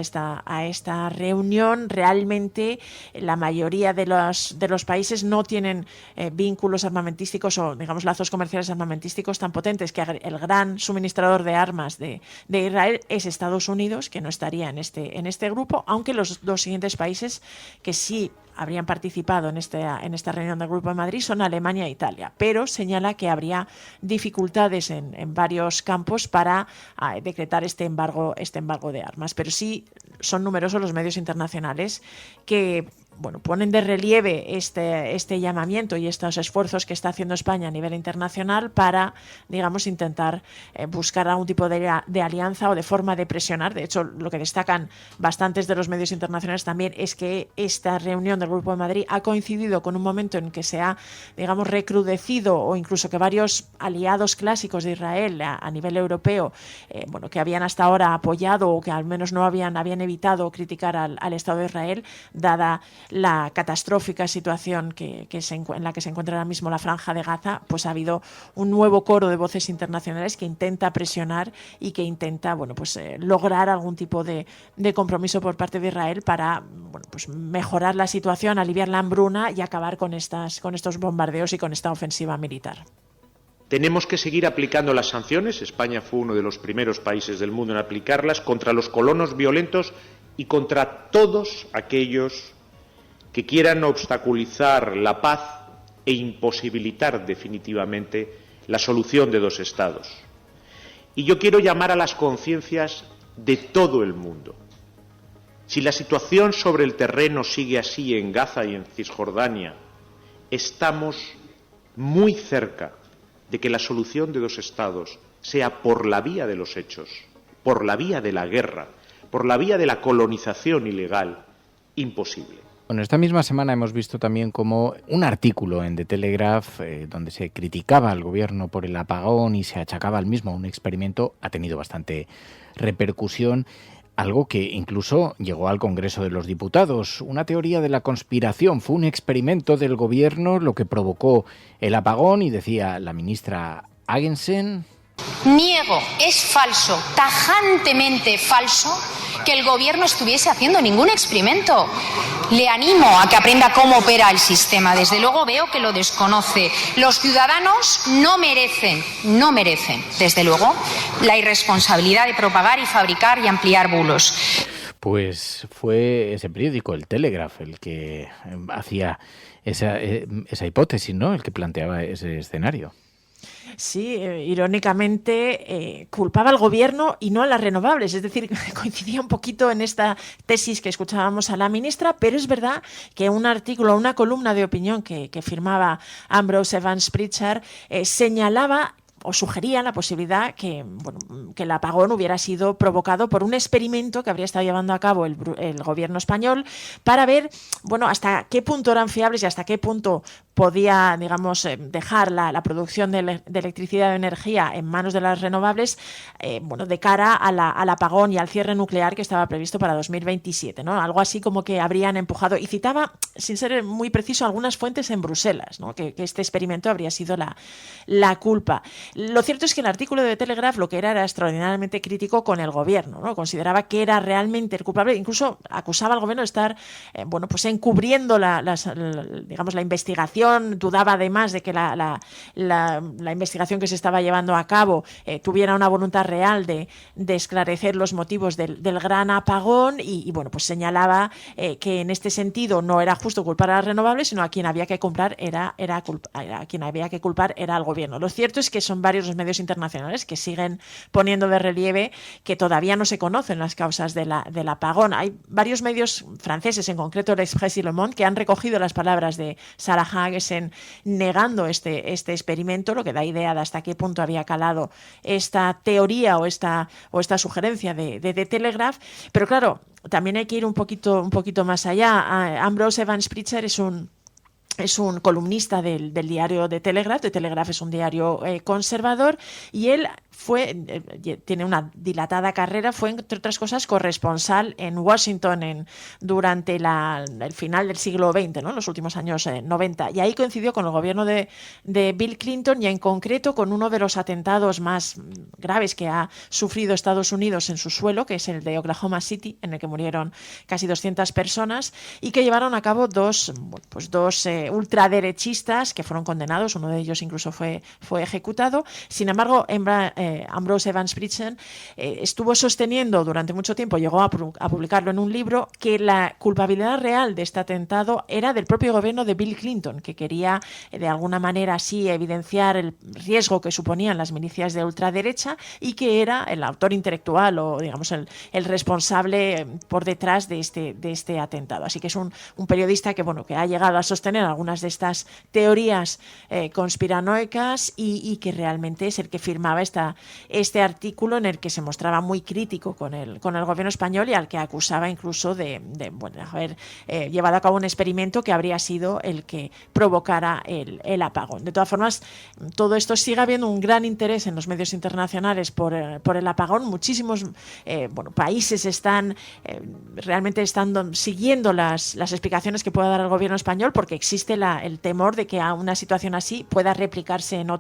esta reunión, realmente la mayoría de los países no tienen vínculos armamentísticos o, lazos comerciales armamentísticos tan potentes, que el gran suministrador de armas de Israel es Estados Unidos, que no estaría en este grupo, aunque los dos siguientes países que sí habrían participado en esta reunión del Grupo de Madrid son Alemania e Italia, pero señala que habría dificultades en varios campos para decretar este embargo de armas. Pero sí son numerosos los medios internacionales que ponen de relieve este llamamiento y estos esfuerzos que está haciendo España a nivel internacional para, intentar buscar algún tipo de alianza o de forma de presionar. De hecho, lo que destacan bastantes de los medios internacionales también es que esta reunión del Grupo de Madrid ha coincidido con un momento en que se ha, recrudecido, o incluso que varios aliados clásicos de Israel a nivel europeo, que habían hasta ahora apoyado o que al menos no habían evitado criticar al Estado de Israel, dada la catastrófica situación en la que se encuentra ahora mismo la Franja de Gaza, ha habido un nuevo coro de voces internacionales que intenta presionar y que intenta lograr algún tipo de compromiso por parte de Israel para mejorar la situación, aliviar la hambruna y acabar con estos bombardeos y con esta ofensiva militar. Tenemos que seguir aplicando las sanciones. España fue uno de los primeros países del mundo en aplicarlas contra los colonos violentos y contra todos aquellos que quieran obstaculizar la paz e imposibilitar definitivamente la solución de dos estados. Y yo quiero llamar a las conciencias de todo el mundo. Si la situación sobre el terreno sigue así en Gaza y en Cisjordania, estamos muy cerca de que la solución de dos estados sea por la vía de los hechos, por la vía de la guerra, por la vía de la colonización ilegal, imposible. Bueno, esta misma semana hemos visto también como un artículo en The Telegraph donde se criticaba al gobierno por el apagón y se achacaba al mismo un experimento, ha tenido bastante repercusión, algo que incluso llegó al Congreso de los Diputados. Una teoría de la conspiración, fue un experimento del gobierno lo que provocó el apagón, y decía la ministra Hagensen. Niego, es falso, tajantemente falso, que el gobierno estuviese haciendo ningún experimento. Le animo a que aprenda cómo opera el sistema. Desde luego veo que lo desconoce. Los ciudadanos no merecen, desde luego, la irresponsabilidad de propagar y fabricar y ampliar bulos. Pues fue ese periódico, el Telegraph, el que hacía esa hipótesis, ¿no? El que planteaba ese escenario. Sí, irónicamente culpaba al gobierno y no a las renovables, es decir, coincidía un poquito en esta tesis que escuchábamos a la ministra, pero es verdad que un artículo, una columna de opinión que firmaba Ambrose Evans Pritchard señalaba o sugería la posibilidad que el apagón hubiera sido provocado por un experimento que habría estado llevando a cabo el gobierno español para ver hasta qué punto eran fiables y hasta qué punto podía, dejar la producción de electricidad o energía en manos de las renovables, de cara al apagón y al cierre nuclear que estaba previsto para 2027, ¿no? Algo así como que habrían empujado, y citaba, sin ser muy preciso, algunas fuentes en Bruselas, ¿no? que este experimento habría sido la culpa. Lo cierto es que el artículo de Telegraph lo que era extraordinariamente crítico con el gobierno, ¿no? Consideraba que era realmente el culpable, incluso acusaba al gobierno de estar encubriendo la investigación, dudaba además de que la investigación que se estaba llevando a cabo tuviera una voluntad real de esclarecer los motivos del gran apagón y señalaba que en este sentido no era justo culpar a las renovables, sino a quien había que culpar era al gobierno. Lo cierto es que son varios los medios internacionales que siguen poniendo de relieve que todavía no se conocen las causas del apagón. Hay varios medios franceses, en concreto el Express y Le Monde, que han recogido las palabras de Sarah Hagensen negando este experimento, lo que da idea de hasta qué punto había calado esta teoría o esta sugerencia de Telegraph. Pero claro, también hay que ir un poquito más allá. Ambrose Evans Pritchard es un columnista del diario de Telegraph. The Telegraph es un diario conservador, y él tiene una dilatada carrera, fue entre otras cosas corresponsal en Washington durante el final del siglo XX, ¿no? En los últimos años 90, y ahí coincidió con el gobierno de Bill Clinton, y en concreto con uno de los atentados más graves que ha sufrido Estados Unidos en su suelo, que es el de Oklahoma City, en el que murieron casi 200 personas y que llevaron a cabo dos ultraderechistas que fueron condenados. Uno de ellos incluso fue ejecutado. Sin embargo, Ambrose Evans Pritchard estuvo sosteniendo durante mucho tiempo, llegó a publicarlo en un libro, que la culpabilidad real de este atentado era del propio gobierno de Bill Clinton, que quería de alguna manera así evidenciar el riesgo que suponían las milicias de ultraderecha, y que era el autor intelectual o el responsable por detrás de este atentado. Así que es un periodista que ha llegado a sostener algunas de estas teorías conspiranoicas y que realmente es el que firmaba este artículo, en el que se mostraba muy crítico con el gobierno español, y al que acusaba incluso de haber llevado a cabo un experimento que habría sido el que provocara el apagón. De todas formas, todo esto sigue habiendo un gran interés en los medios internacionales por el apagón. Muchísimos países están siguiendo las explicaciones que pueda dar el gobierno español, porque existe el temor de que a una situación así pueda replicarse en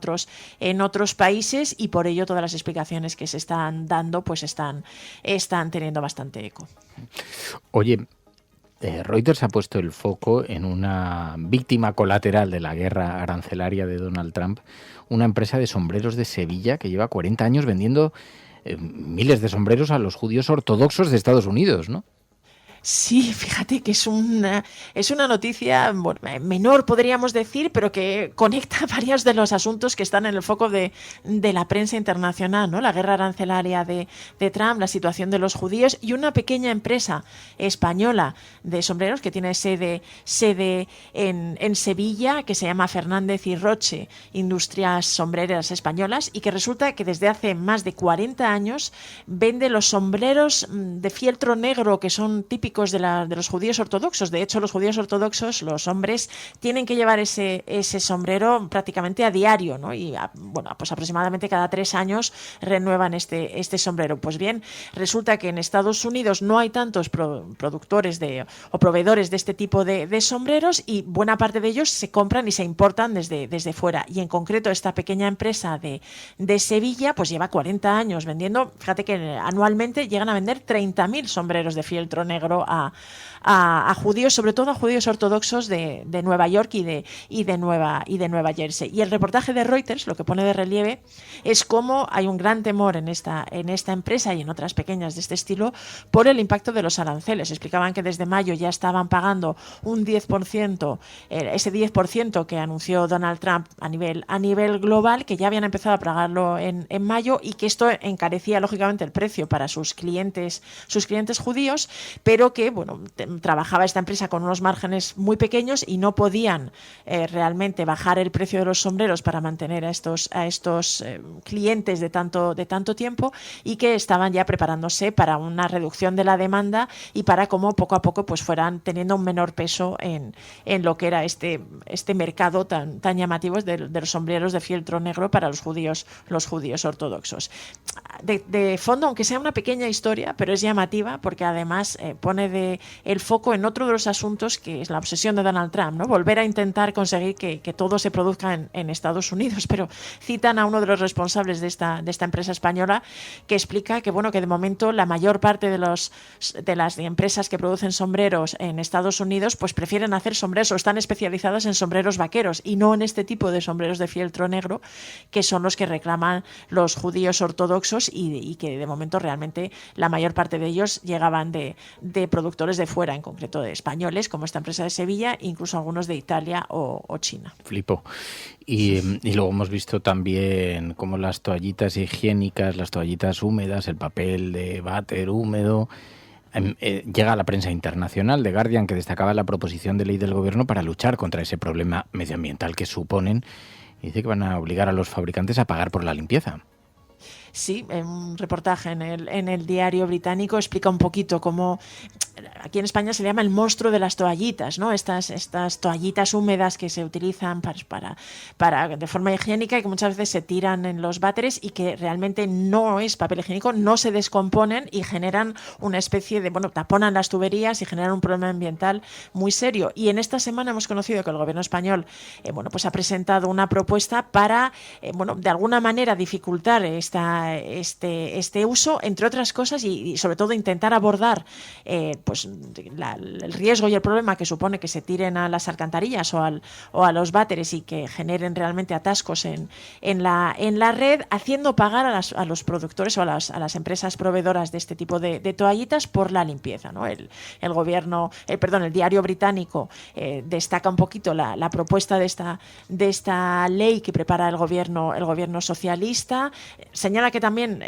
otros países, y por ello todas las explicaciones que se están dando están teniendo bastante eco. Oye, Reuters ha puesto el foco en una víctima colateral de la guerra arancelaria de Donald Trump, una empresa de sombreros de Sevilla que lleva 40 años vendiendo miles de sombreros a los judíos ortodoxos de Estados Unidos, ¿no? Sí, fíjate que es una noticia menor, podríamos decir, pero que conecta varios de los asuntos que están en el foco de la prensa internacional, ¿no? La guerra arancelaria de Trump, la situación de los judíos, y una pequeña empresa española de sombreros que tiene sede en Sevilla, que se llama Fernández y Roche Industrias Sombreras Españolas, y que resulta que desde hace más de 40 años vende los sombreros de fieltro negro, que son típicos típicos de los judíos ortodoxos. De hecho, los judíos ortodoxos, los hombres, tienen que llevar ese sombrero prácticamente a diario, ¿no? Y pues aproximadamente cada 3 años renuevan este sombrero. Pues bien, resulta que en Estados Unidos no hay tantos productores o proveedores de este tipo de sombreros, y buena parte de ellos se compran y se importan desde fuera. Y en concreto esta pequeña empresa de Sevilla pues lleva 40 años vendiendo, fíjate que anualmente llegan a vender 30.000 sombreros de fieltro negro a judíos, sobre todo a judíos ortodoxos de Nueva York y de Nueva Jersey. Y el reportaje de Reuters lo que pone de relieve es cómo hay un gran temor en esta empresa y en otras pequeñas de este estilo por el impacto de los aranceles. Explicaban que desde mayo ya estaban pagando un 10%, ese 10% que anunció Donald Trump a nivel global, que ya habían empezado a pagarlo en mayo, y que esto encarecía lógicamente el precio para sus clientes judíos, pero que trabajaba esta empresa con unos márgenes muy pequeños y no podían realmente bajar el precio de los sombreros para mantener a estos clientes de tanto tiempo, y que estaban ya preparándose para una reducción de la demanda y para cómo poco a poco pues fueran teniendo un menor peso en lo que era este mercado tan llamativo de los sombreros de fieltro negro para los judíos ortodoxos. De fondo, aunque sea una pequeña historia, pero es llamativa porque además pone el foco en otro de los asuntos que es la obsesión de Donald Trump, ¿no? Volver a intentar conseguir que todo se produzca en Estados Unidos, pero citan a uno de los responsables de esta empresa española, que explica que de momento la mayor parte de las empresas que producen sombreros en Estados Unidos pues prefieren hacer sombreros o están especializadas en sombreros vaqueros y no en este tipo de sombreros de fieltro negro, que son los que reclaman los judíos ortodoxos y que de momento realmente la mayor parte de ellos llegaban de productores de fuera, en concreto de españoles, como esta empresa de Sevilla, incluso algunos de Italia o China. Flipo. Y luego hemos visto también cómo las toallitas higiénicas, las toallitas húmedas, el papel de váter húmedo, llega a la prensa internacional. The Guardian, que destacaba la proposición de ley del gobierno para luchar contra ese problema medioambiental que suponen, y dice que van a obligar a los fabricantes a pagar por la limpieza. Sí, un reportaje en el diario británico explica un poquito cómo aquí en España se le llama el monstruo de las toallitas, ¿no? Estas toallitas húmedas que se utilizan para de forma higiénica y que muchas veces se tiran en los váteres y que realmente no es papel higiénico, no se descomponen y generan una especie de, taponan las tuberías y generan un problema ambiental muy serio. Y en esta semana hemos conocido que el gobierno español pues ha presentado una propuesta para de alguna manera dificultar este uso, entre otras cosas, y sobre todo intentar abordar el riesgo y el problema que supone que se tiren a las alcantarillas o a los váteres y que generen realmente atascos en la red, haciendo pagar a los productores o a las empresas proveedoras de este tipo de toallitas por la limpieza, ¿no? El diario británico destaca un poquito la propuesta de esta ley que prepara el gobierno socialista. Señala que también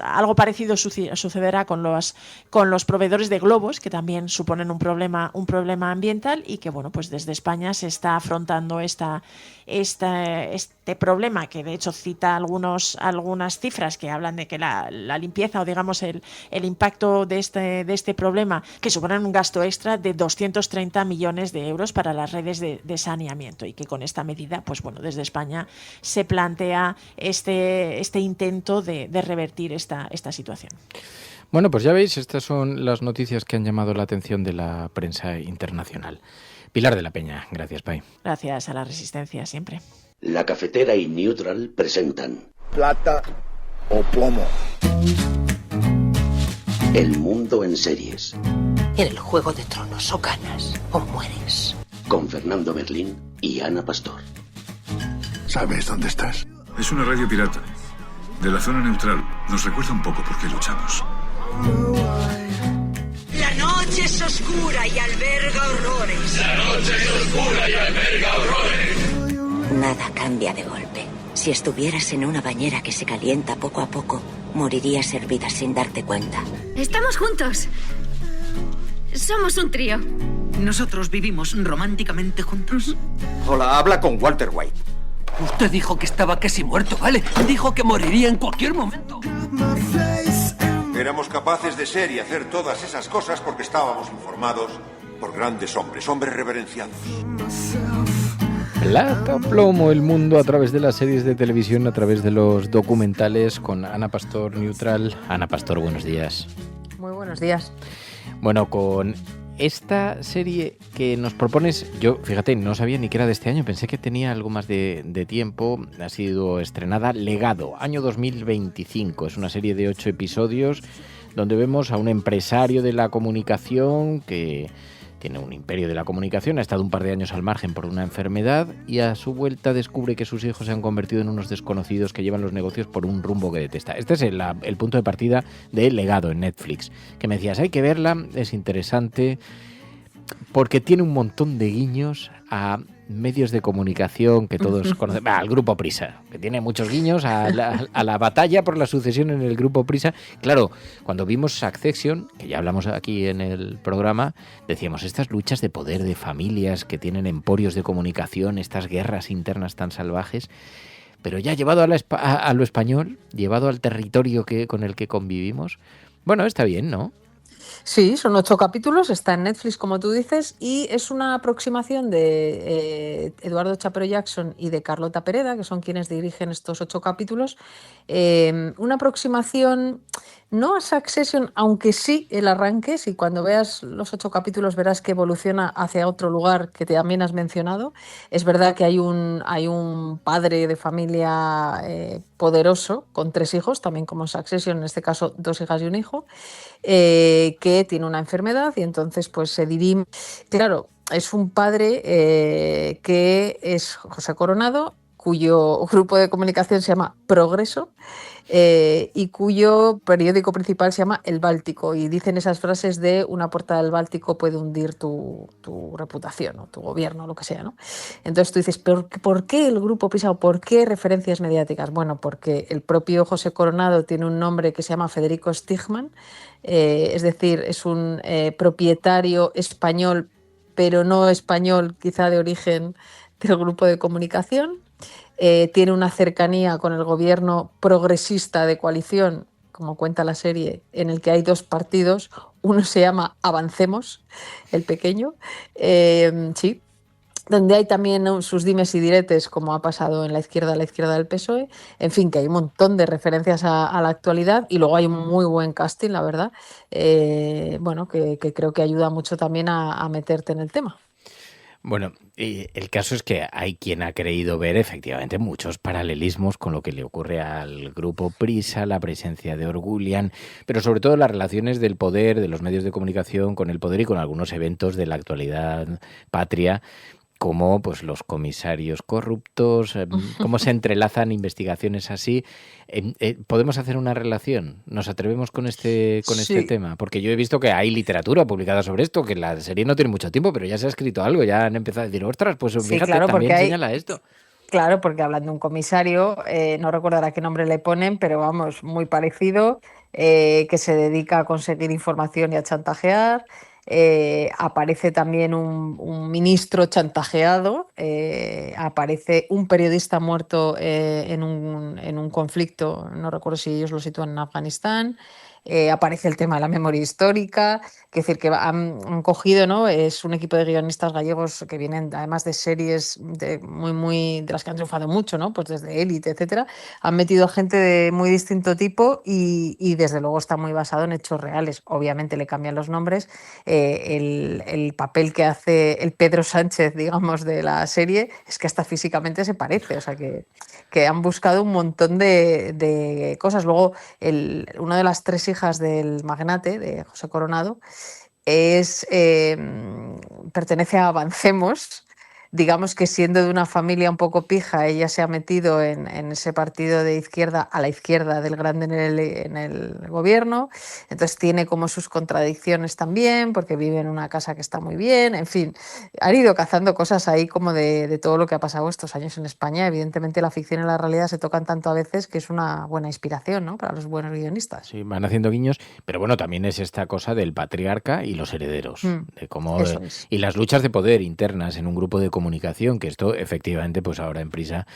algo parecido sucederá con los proveedores de globos, que también suponen un problema ambiental, y que desde España se está afrontando este problema, que de hecho cita algunas cifras que hablan de que la limpieza o digamos el impacto de este problema, que suponen un gasto extra de 230 millones de euros para las redes de saneamiento, y que con esta medida desde España se plantea este intento de revertir esta situación. Bueno, pues ya veis, estas son las noticias que han llamado la atención de la prensa internacional. Pilar de la Peña, gracias, Pai. Gracias a la Resistencia, siempre. La Cafetera y Neutral presentan Plata o Plomo. El mundo en series. En el Juego de Tronos o ganas o mueres. Con Fernando Merlín y Ana Pastor. ¿Sabes dónde estás? Es una radio pirata. De la zona neutral. Nos recuerda un poco por qué luchamos. La noche es oscura y alberga horrores. La noche es oscura y alberga horrores. Nada cambia de golpe. Si estuvieras en una bañera que se calienta poco a poco, morirías hervida sin darte cuenta. Estamos juntos. Somos un trío. ¿Nosotros vivimos románticamente juntos? Hola, habla con Walter White. Usted dijo que estaba casi muerto, ¿vale? Dijo que moriría en cualquier momento. éramos capaces de ser y hacer todas esas cosas porque estábamos informados por grandes hombres, hombres reverenciados. Plata o plomo, el mundo a través de las series de televisión, a través de los documentales, con Ana Pastor Neutral. Ana Pastor, buenos días. Muy buenos días. Bueno, con esta serie que nos propones, yo, fíjate, no sabía ni que era de este año, pensé que tenía algo más de tiempo. Ha sido estrenada Legado, año 2025. Es una serie de 8 episodios donde vemos a un empresario de la comunicación que tiene un imperio de la comunicación, ha estado un par de años al margen por una enfermedad y a su vuelta descubre que sus hijos se han convertido en unos desconocidos que llevan los negocios por un rumbo que detesta. Este es el punto de partida de Legado en Netflix, que me decías, hay que verla, es interesante, porque tiene un montón de guiños a medios de comunicación que todos conocen, al Grupo Prisa, que tiene muchos guiños a la batalla por la sucesión en el Grupo Prisa. Claro, cuando vimos Succession, que ya hablamos aquí en el programa, decíamos, estas luchas de poder de familias que tienen emporios de comunicación, estas guerras internas tan salvajes, pero ya llevado a lo español, llevado al territorio con el que convivimos, bueno, está bien, ¿no? Sí, son 8 capítulos, está en Netflix, como tú dices, y es una aproximación de Eduardo Chapero Jackson y de Carlota Pereda, que son quienes dirigen estos 8 capítulos. Una aproximación, no a Succession, aunque sí el arranque, si cuando veas los 8 capítulos verás que evoluciona hacia otro lugar que también has mencionado. Es verdad que hay un padre de familia poderoso, con 3 hijos, también como Succession, en este caso 2 hijas y un hijo, que tiene una enfermedad y entonces pues se dirime. Claro, es un padre que es José Coronado, cuyo grupo de comunicación se llama Progreso y cuyo periódico principal se llama El Báltico, y dicen esas frases de una portada del Báltico puede hundir tu reputación o tu gobierno, lo que sea, ¿no? Entonces tú dices, ¿por qué el Grupo Prisa o por qué referencias mediáticas? Bueno, porque el propio José Coronado tiene un nombre que se llama Federico Stigman, es decir, es un propietario español, pero no español, quizá de origen del grupo de comunicación. Tiene una cercanía con el gobierno progresista de coalición, como cuenta la serie, en el que hay 2 partidos. Uno se llama Avancemos, el pequeño, sí, donde hay también sus dimes y diretes, como ha pasado en la izquierda del PSOE. En fin, que hay un montón de referencias a la actualidad y luego hay un muy buen casting, la verdad, bueno, que creo que ayuda mucho también a meterte en el tema. Bueno, el caso es que hay quien ha creído ver efectivamente muchos paralelismos con lo que le ocurre al Grupo Prisa, la presencia de Orgullian, pero sobre todo las relaciones del poder, de los medios de comunicación con el poder y con algunos eventos de la actualidad patria, como pues los comisarios corruptos, cómo se entrelazan investigaciones así. ¿Podemos hacer una relación? ¿Nos atrevemos con este tema? Porque yo he visto que hay literatura publicada sobre esto, que la serie no tiene mucho tiempo, pero ya se ha escrito algo, ya han empezado a decir, ostras, pues fíjate, sí, claro, también señala esto. Claro, porque hablan de un comisario, no recordará qué nombre le ponen, pero vamos, muy parecido, que se dedica a conseguir información y a chantajear. Aparece también un ministro chantajeado, aparece un periodista muerto en un conflicto, no recuerdo si ellos lo sitúan en Afganistán. Aparece el tema de la memoria histórica, es decir, que han cogido, ¿no? Es un equipo de guionistas gallegos que vienen además de series de las que han triunfado mucho, ¿no? Pues desde Élite, etcétera. Han metido a gente de muy distinto tipo y desde luego está muy basado en hechos reales. Obviamente le cambian los nombres. El papel que hace el Pedro Sánchez, digamos, de la serie es que hasta físicamente se parece, o sea que han buscado un montón de cosas. Luego, una de las 3 hijas del magnate, de José Coronado, pertenece a Avancemos. Digamos que siendo de una familia un poco pija, ella se ha metido en ese partido de izquierda, a la izquierda del grande en el gobierno. Entonces tiene como sus contradicciones también, porque vive en una casa que está muy bien. En fin, han ido cazando cosas ahí como de todo lo que ha pasado estos años en España. Evidentemente la ficción y la realidad se tocan tanto a veces que es una buena inspiración, ¿no?, para los buenos guionistas. Sí, van haciendo guiños, pero bueno, también es esta cosa del patriarca y los herederos, de cómo y las luchas de poder internas en un grupo de comunicación, que esto efectivamente pues ahora en Prisa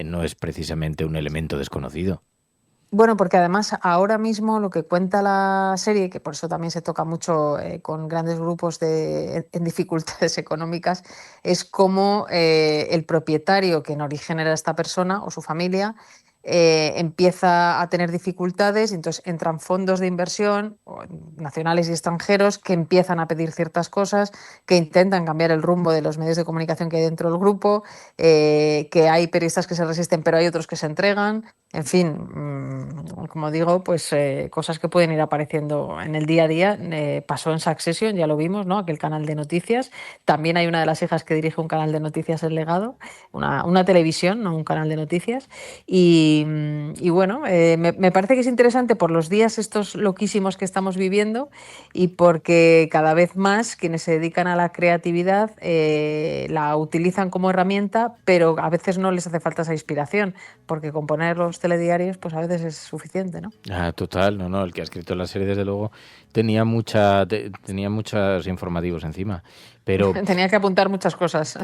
no es precisamente un elemento desconocido. Bueno, porque además ahora mismo lo que cuenta la serie, que por eso también se toca mucho con grandes grupos en dificultades económicas, es cómo el propietario, que en origen era esta persona o su familia, empieza a tener dificultades y entonces entran fondos de inversión nacionales y extranjeros que empiezan a pedir ciertas cosas, que intentan cambiar el rumbo de los medios de comunicación que hay dentro del grupo, que hay periodistas que se resisten pero hay otros que se entregan, en fin, como digo, pues cosas que pueden ir apareciendo en el día a día. Pasó en Succession, ya lo vimos, ¿no? Aquel canal de noticias. También hay una de las hijas que dirige un canal de noticias, El Legado, una televisión, no un canal de noticias. Y bueno, me parece que es interesante por los días estos loquísimos que estamos viviendo y porque cada vez más quienes se dedican a la creatividad la utilizan como herramienta, pero a veces no les hace falta esa inspiración, porque con poner los telediarios pues a veces es suficiente, ¿no? Total, no, el que ha escrito la serie desde luego tenía muchos informativos encima. Pero tenía que apuntar muchas cosas.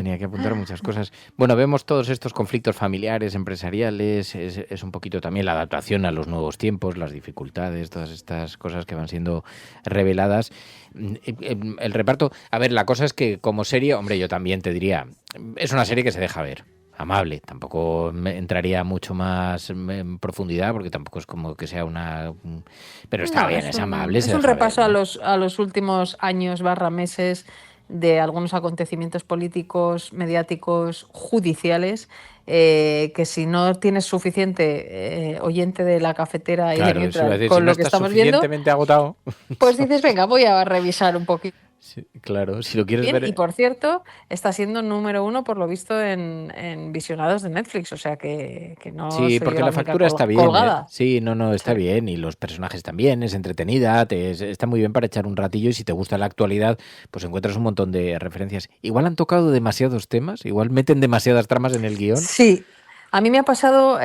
Bueno, vemos todos estos conflictos familiares, empresariales, es un poquito también la adaptación a los nuevos tiempos, las dificultades, todas estas cosas que van siendo reveladas. El reparto, a ver, la cosa es que como serie, hombre, yo también te diría, es una serie que se deja ver. Amable, tampoco entraría mucho más en profundidad porque tampoco es como que sea una... Pero está bien, es amable. Es un repaso ver, ¿no? a los últimos años / meses de algunos acontecimientos políticos, mediáticos, judiciales, que si no tienes suficiente oyente de la cafetera y de Neutral con lo que estamos viendo, suficientemente agotado, pues dices, venga, voy a revisar un poquito. Sí, claro, si lo quieres Bien, ver... Y por cierto, está siendo número 1 por lo visto en visionados de Netflix, o sea que no... Sí, porque la factura está bien. Colgada. Sí, está bien, y los personajes también, es entretenida, está muy bien para echar un ratillo y si te gusta la actualidad, pues encuentras un montón de referencias. Igual han tocado demasiados temas, igual meten demasiadas tramas en el guión. Sí. A mí me ha pasado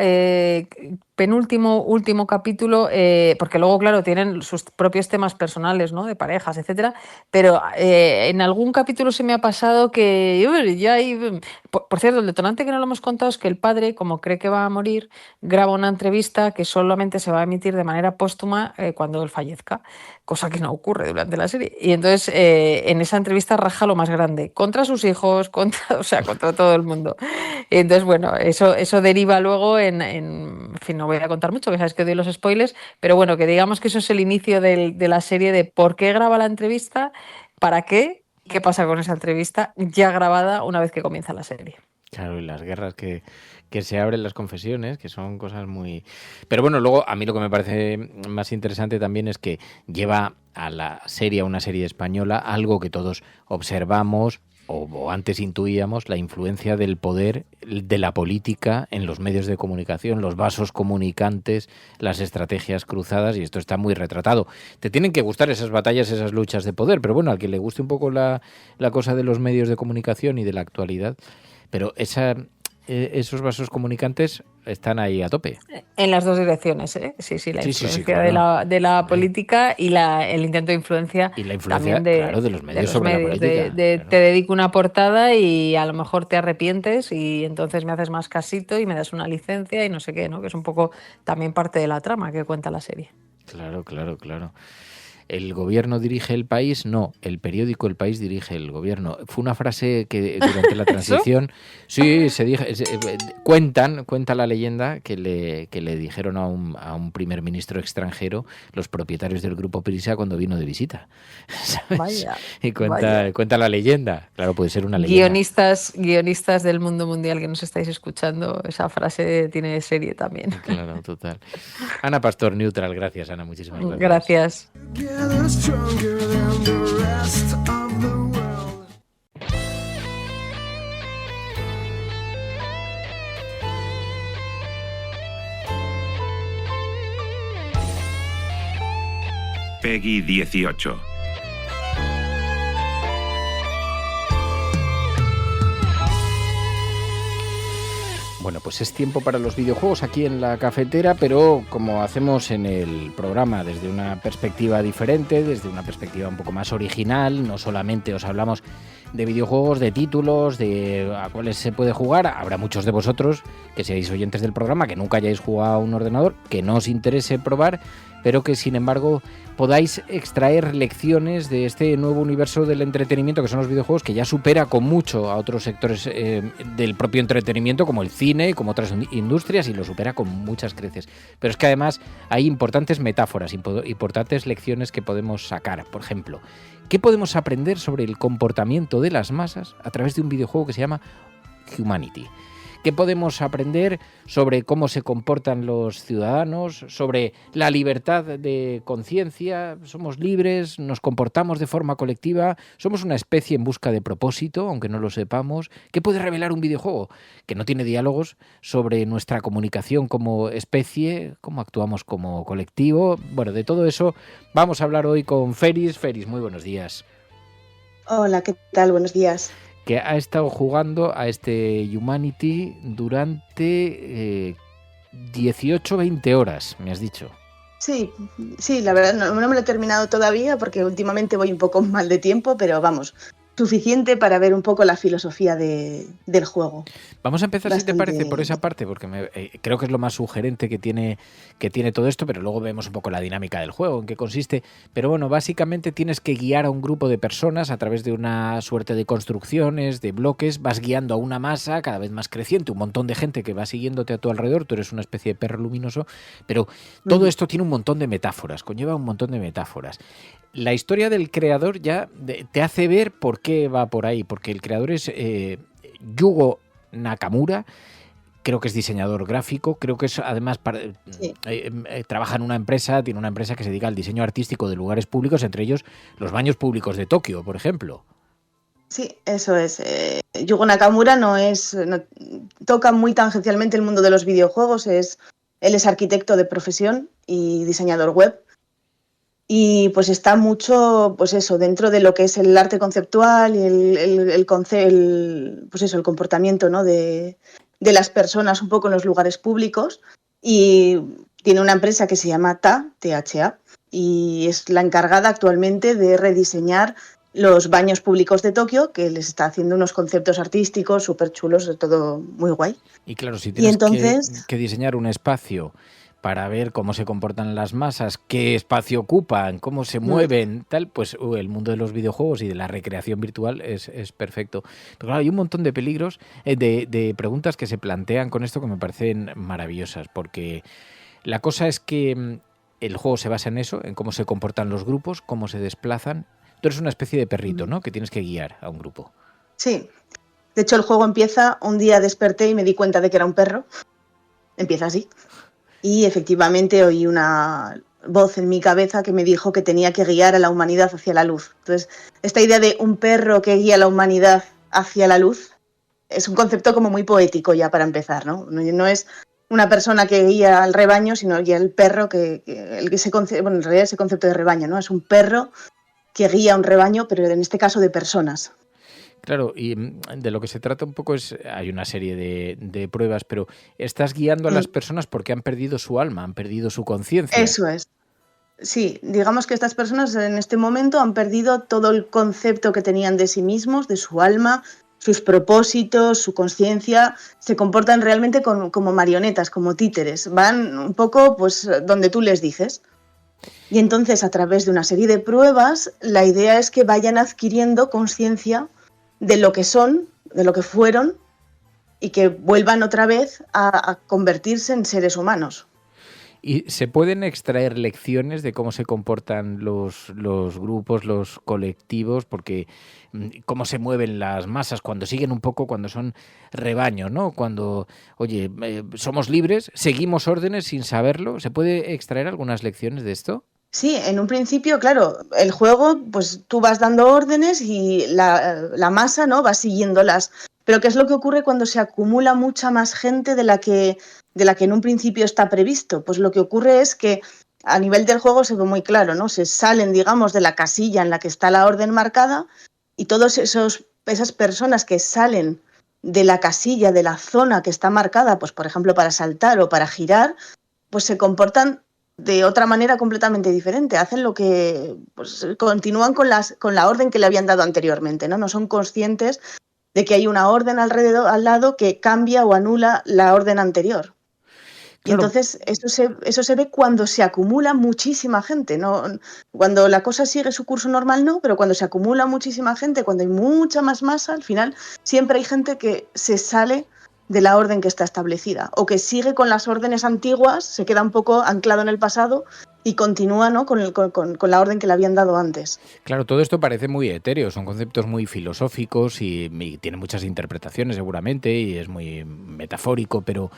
último capítulo, porque luego, claro, tienen sus propios temas personales, ¿no? De parejas, etcétera, pero en algún capítulo se me ha pasado que ya hay... Por cierto, el detonante que no lo hemos contado es que el padre, como cree que va a morir, graba una entrevista que solamente se va a emitir de manera póstuma cuando él fallezca, cosa que no ocurre durante la serie. Y entonces en esa entrevista raja lo más grande, contra sus hijos, contra todo el mundo. Y entonces, bueno, eso deriva luego en fin, no voy a contar mucho, que sabes que doy los spoilers, pero bueno, que digamos que eso es el inicio de la serie de por qué graba la entrevista, para qué pasa con esa entrevista ya grabada una vez que comienza la serie. Claro, y las guerras que se abren, las confesiones, que son cosas muy... Pero bueno, luego a mí lo que me parece más interesante también es que lleva a la serie, a una serie española, algo que todos observamos o antes intuíamos, la influencia del poder, de la política en los medios de comunicación, los vasos comunicantes, las estrategias cruzadas, y esto está muy retratado. Te tienen que gustar esas batallas, esas luchas de poder, pero bueno, al que le guste un poco la cosa de los medios de comunicación y de la actualidad, pero esos vasos comunicantes están ahí a tope. En las dos direcciones, ¿eh? Sí, la influencia claro. de la política y el intento de influencia, y la influencia también claro, de los medios sobre la política. Claro. Te dedico una portada y a lo mejor te arrepientes y entonces me haces más casito y me das una licencia y no sé qué, ¿no? Que es un poco también parte de la trama que cuenta la serie. Claro. ¿El gobierno dirige el país? No, el periódico El País dirige el gobierno. Fue una frase que durante la transición... Sí, cuenta la leyenda que le dijeron a un primer ministro extranjero los propietarios del Grupo Prisa cuando vino de visita. ¿Sabes? Vaya, y cuenta la leyenda. Claro, puede ser una leyenda. Guionistas del mundo mundial que nos estáis escuchando, esa frase tiene serie también. Claro, total. Ana Pastor, Neutral, gracias Ana, muchísimas gracias. Gracias. Stronger than the rest of the world. Peggy 18. Bueno, pues es tiempo para los videojuegos aquí en la cafetera, pero como hacemos en el programa desde una perspectiva diferente, desde una perspectiva un poco más original, no solamente os hablamos videojuegos, de títulos, de a cuáles se puede jugar. Habrá muchos de vosotros que seáis oyentes del programa, que nunca hayáis jugado a un ordenador, que no os interese probar, pero que sin embargo podáis extraer lecciones de este nuevo universo del entretenimiento que son los videojuegos, que ya supera con mucho a otros sectores del propio entretenimiento, como el cine, como otras industrias, y lo supera con muchas creces. Pero es que además hay importantes metáforas, importantes lecciones que podemos sacar. Por ejemplo, ¿qué podemos aprender sobre el comportamiento de las masas a través de un videojuego que se llama Humanity? ¿Qué podemos aprender sobre cómo se comportan los ciudadanos, sobre la libertad de conciencia? ¿Somos libres? ¿Nos comportamos de forma colectiva? ¿Somos una especie en busca de propósito, aunque no lo sepamos? ¿Qué puede revelar un videojuego que no tiene diálogos sobre nuestra comunicación como especie, cómo actuamos como colectivo? Bueno, de todo eso vamos a hablar hoy con Feris. Feris, muy buenos días. Hola, ¿qué tal? Buenos días. Que ha estado jugando a este Humanity durante 18-20 horas, me has dicho. Sí, la verdad no me lo he terminado todavía porque últimamente voy un poco mal de tiempo, pero vamos, suficiente para ver un poco la filosofía del juego. Vamos a empezar, si te parece, por esa parte, porque creo que es lo más sugerente que tiene todo esto, pero luego vemos un poco la dinámica del juego, en qué consiste. Pero bueno, básicamente tienes que guiar a un grupo de personas a través de una suerte de construcciones, de bloques, vas guiando a una masa cada vez más creciente, un montón de gente que va siguiéndote a tu alrededor, tú eres una especie de perro luminoso, pero todo esto tiene un montón de metáforas, conlleva un montón de metáforas. La historia del creador ya te hace ver por qué va por ahí, porque el creador es Yugo Nakamura, creo que es diseñador gráfico, creo que es además trabaja en una empresa, tiene una empresa que se dedica al diseño artístico de lugares públicos, entre ellos los baños públicos de Tokio, por ejemplo. Sí, eso es. Yugo Nakamura no toca muy tangencialmente el mundo de los videojuegos, él es arquitecto de profesión y diseñador web. Y pues está mucho, pues eso, dentro de lo que es el arte conceptual y el comportamiento, ¿no? de las personas un poco en los lugares públicos. Y tiene una empresa que se llama THA, y es la encargada actualmente de rediseñar los baños públicos de Tokio, que les está haciendo unos conceptos artísticos súper chulos, de todo muy guay. Y claro, si tienes que diseñar un espacio para ver cómo se comportan las masas, qué espacio ocupan, cómo se mueven, tal, pues el mundo de los videojuegos y de la recreación virtual es perfecto. Pero claro, hay un montón de peligros, de preguntas que se plantean con esto que me parecen maravillosas, porque la cosa es que el juego se basa en eso, en cómo se comportan los grupos, cómo se desplazan. Tú eres una especie de perrito, ¿no?, que tienes que guiar a un grupo. Sí. De hecho, el juego empieza, un día desperté y me di cuenta de que era un perro. Empieza así. Y efectivamente oí una voz en mi cabeza que me dijo que tenía que guiar a la humanidad hacia la luz. Entonces, esta idea de un perro que guía a la humanidad hacia la luz es un concepto como muy poético ya para empezar, ¿no? No es una persona que guía al rebaño, sino ya el perro en realidad ese concepto de rebaño, ¿no? Es un perro que guía a un rebaño, pero en este caso de personas. Claro, y de lo que se trata un poco hay una serie de pruebas, pero estás guiando a las personas porque han perdido su alma, han perdido su conciencia. Eso es. Sí, digamos que estas personas en este momento han perdido todo el concepto que tenían de sí mismos, de su alma, sus propósitos, su conciencia, se comportan realmente como marionetas, como títeres, van un poco pues donde tú les dices. Y entonces, a través de una serie de pruebas, la idea es que vayan adquiriendo conciencia de lo que son, de lo que fueron, y que vuelvan otra vez a convertirse en seres humanos. ¿Y se pueden extraer lecciones de cómo se comportan los grupos, los colectivos? Porque cómo se mueven las masas cuando siguen un poco, cuando son rebaño, ¿no? Cuando, oye, somos libres, seguimos órdenes sin saberlo. ¿Se puede extraer algunas lecciones de esto? Sí, en un principio, claro, el juego, pues tú vas dando órdenes y la masa, ¿no?, va siguiéndolas. Pero ¿qué es lo que ocurre cuando se acumula mucha más gente de la que en un principio está previsto? Pues lo que ocurre es que a nivel del juego se ve muy claro, ¿no? Se salen, digamos, de la casilla en la que está la orden marcada, y todas esas personas que salen de la casilla, de la zona que está marcada, pues por ejemplo para saltar o para girar, pues se comportan de otra manera completamente diferente. Hacen lo que, pues, continúan con la orden que le habían dado anteriormente, ¿no? No son conscientes de que hay una orden al lado que cambia o anula la orden anterior. Y Claro. entonces eso se ve cuando se acumula muchísima gente, ¿no? Cuando la cosa sigue su curso normal, no, pero cuando se acumula muchísima gente, cuando hay mucha más masa, al final siempre hay gente que se sale de la orden que está establecida o que sigue con las órdenes antiguas, se queda un poco anclado en el pasado y continúa, ¿no? con la orden que le habían dado antes. Claro, todo esto parece muy etéreo, son conceptos muy filosóficos y tiene muchas interpretaciones seguramente y es muy metafórico, pero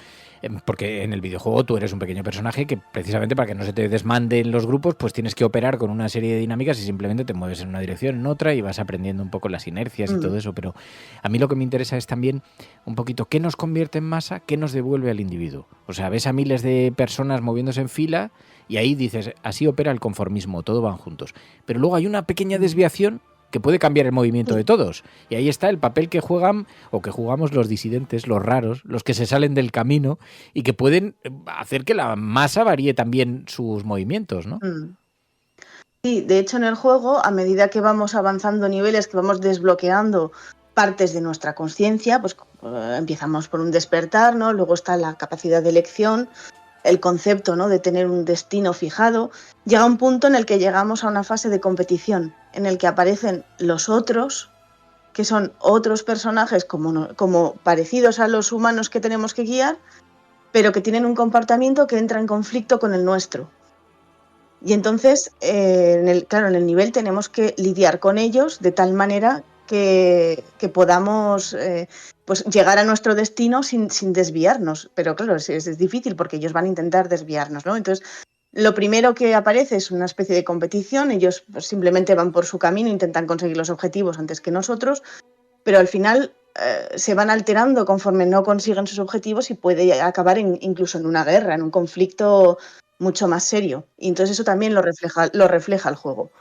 porque en el videojuego tú eres un pequeño personaje que precisamente para que no se te desmanden los grupos pues tienes que operar con una serie de dinámicas y simplemente te mueves en una dirección, en otra y vas aprendiendo un poco las inercias y todo eso, pero a mí lo que me interesa es también un poquito qué nos convierte en masa, qué nos devuelve al individuo. O sea, ves a miles de personas moviéndose en fila y ahí dices, así opera el conformismo, todo van juntos. Pero luego hay una pequeña desviación que puede cambiar el movimiento de todos. Y ahí está el papel que juegan o que jugamos los disidentes, los raros, los que se salen del camino y que pueden hacer que la masa varíe también sus movimientos, ¿no? Sí, de hecho en el juego, a medida que vamos avanzando niveles, que vamos desbloqueando partes de nuestra conciencia, pues empezamos por un despertar, ¿no? Luego está la capacidad de elección, el concepto, ¿no? De tener un destino fijado. Llega un punto en el que llegamos a una fase de competición, en el que aparecen los otros, que son otros personajes como parecidos a los humanos que tenemos que guiar, pero que tienen un comportamiento que entra en conflicto con el nuestro. Y entonces, en el nivel tenemos que lidiar con ellos de tal manera que podamos pues llegar a nuestro destino sin desviarnos. Pero claro, es difícil porque ellos van a intentar desviarnos, ¿no? Entonces, lo primero que aparece es una especie de competición. Ellos pues, simplemente van por su camino, intentan conseguir los objetivos antes que nosotros, pero al final se van alterando conforme no consiguen sus objetivos y puede acabar incluso en una guerra, en un conflicto mucho más serio. Y entonces eso también lo refleja el juego.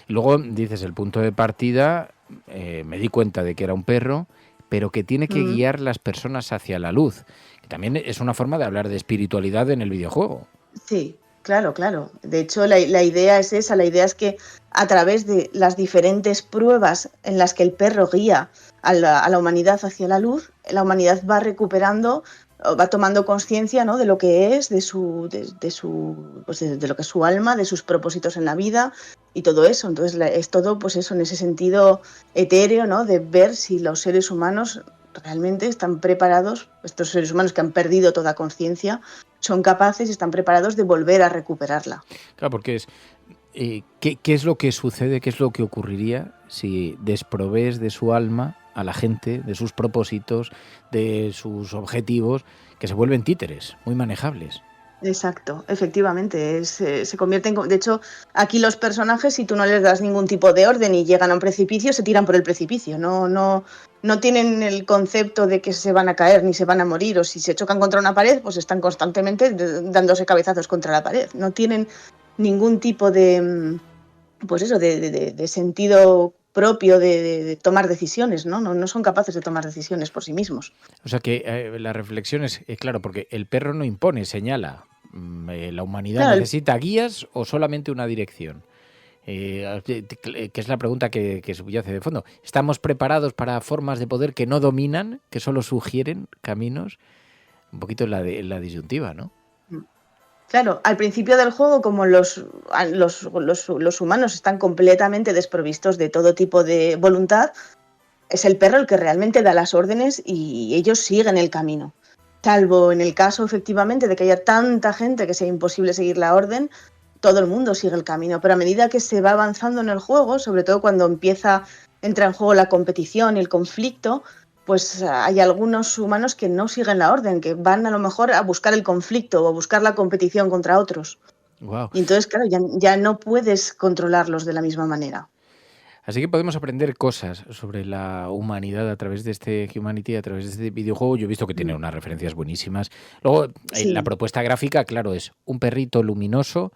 Luego dices, el punto de partida, me di cuenta de que era un perro, pero que tiene que guiar las personas hacia la luz. Que también es una forma de hablar de espiritualidad en el videojuego. Sí, claro. De hecho, la idea es esa. La idea es que a través de las diferentes pruebas en las que el perro guía a la humanidad hacia la luz, la humanidad va recuperando, va tomando conciencia, ¿no? De lo que es, de lo que es su alma, de sus propósitos en la vida y todo eso. Entonces es todo, pues eso, en ese sentido etéreo, ¿no? De ver si los seres humanos realmente están preparados, estos seres humanos que han perdido toda conciencia, son capaces y están preparados de volver a recuperarla. Claro, porque es ¿qué es lo que sucede, qué es lo que ocurriría si desprovees de su alma a la gente, de sus propósitos, de sus objetivos, que se vuelven títeres, muy manejables? Exacto, efectivamente, se convierten... De hecho, aquí los personajes, si tú no les das ningún tipo de orden y llegan a un precipicio, se tiran por el precipicio. No tienen el concepto de que se van a caer ni se van a morir, o si se chocan contra una pared, pues están constantemente dándose cabezazos contra la pared. No tienen ningún tipo de, pues eso, de sentido propio de tomar decisiones, ¿no? No son capaces de tomar decisiones por sí mismos. O sea que la reflexión es, claro, porque el perro no impone, señala. ¿La humanidad necesita guías o solamente una dirección? Que es la pregunta que subyace de fondo. ¿Estamos preparados para formas de poder que no dominan, que solo sugieren caminos? Un poquito la disyuntiva, ¿no? Claro, al principio del juego, como los humanos están completamente desprovistos de todo tipo de voluntad, es el perro el que realmente da las órdenes y ellos siguen el camino. Salvo en el caso, efectivamente, de que haya tanta gente que sea imposible seguir la orden, todo el mundo sigue el camino. Pero a medida que se va avanzando en el juego, sobre todo cuando entra en juego la competición y el conflicto, pues hay algunos humanos que no siguen la orden, que van a lo mejor a buscar el conflicto o a buscar la competición contra otros. Wow. Y entonces, claro, ya no puedes controlarlos de la misma manera. Así que podemos aprender cosas sobre la humanidad a través de este Humanity, a través de este videojuego. Yo he visto que tiene unas referencias buenísimas. Luego, la propuesta gráfica, claro, es un perrito luminoso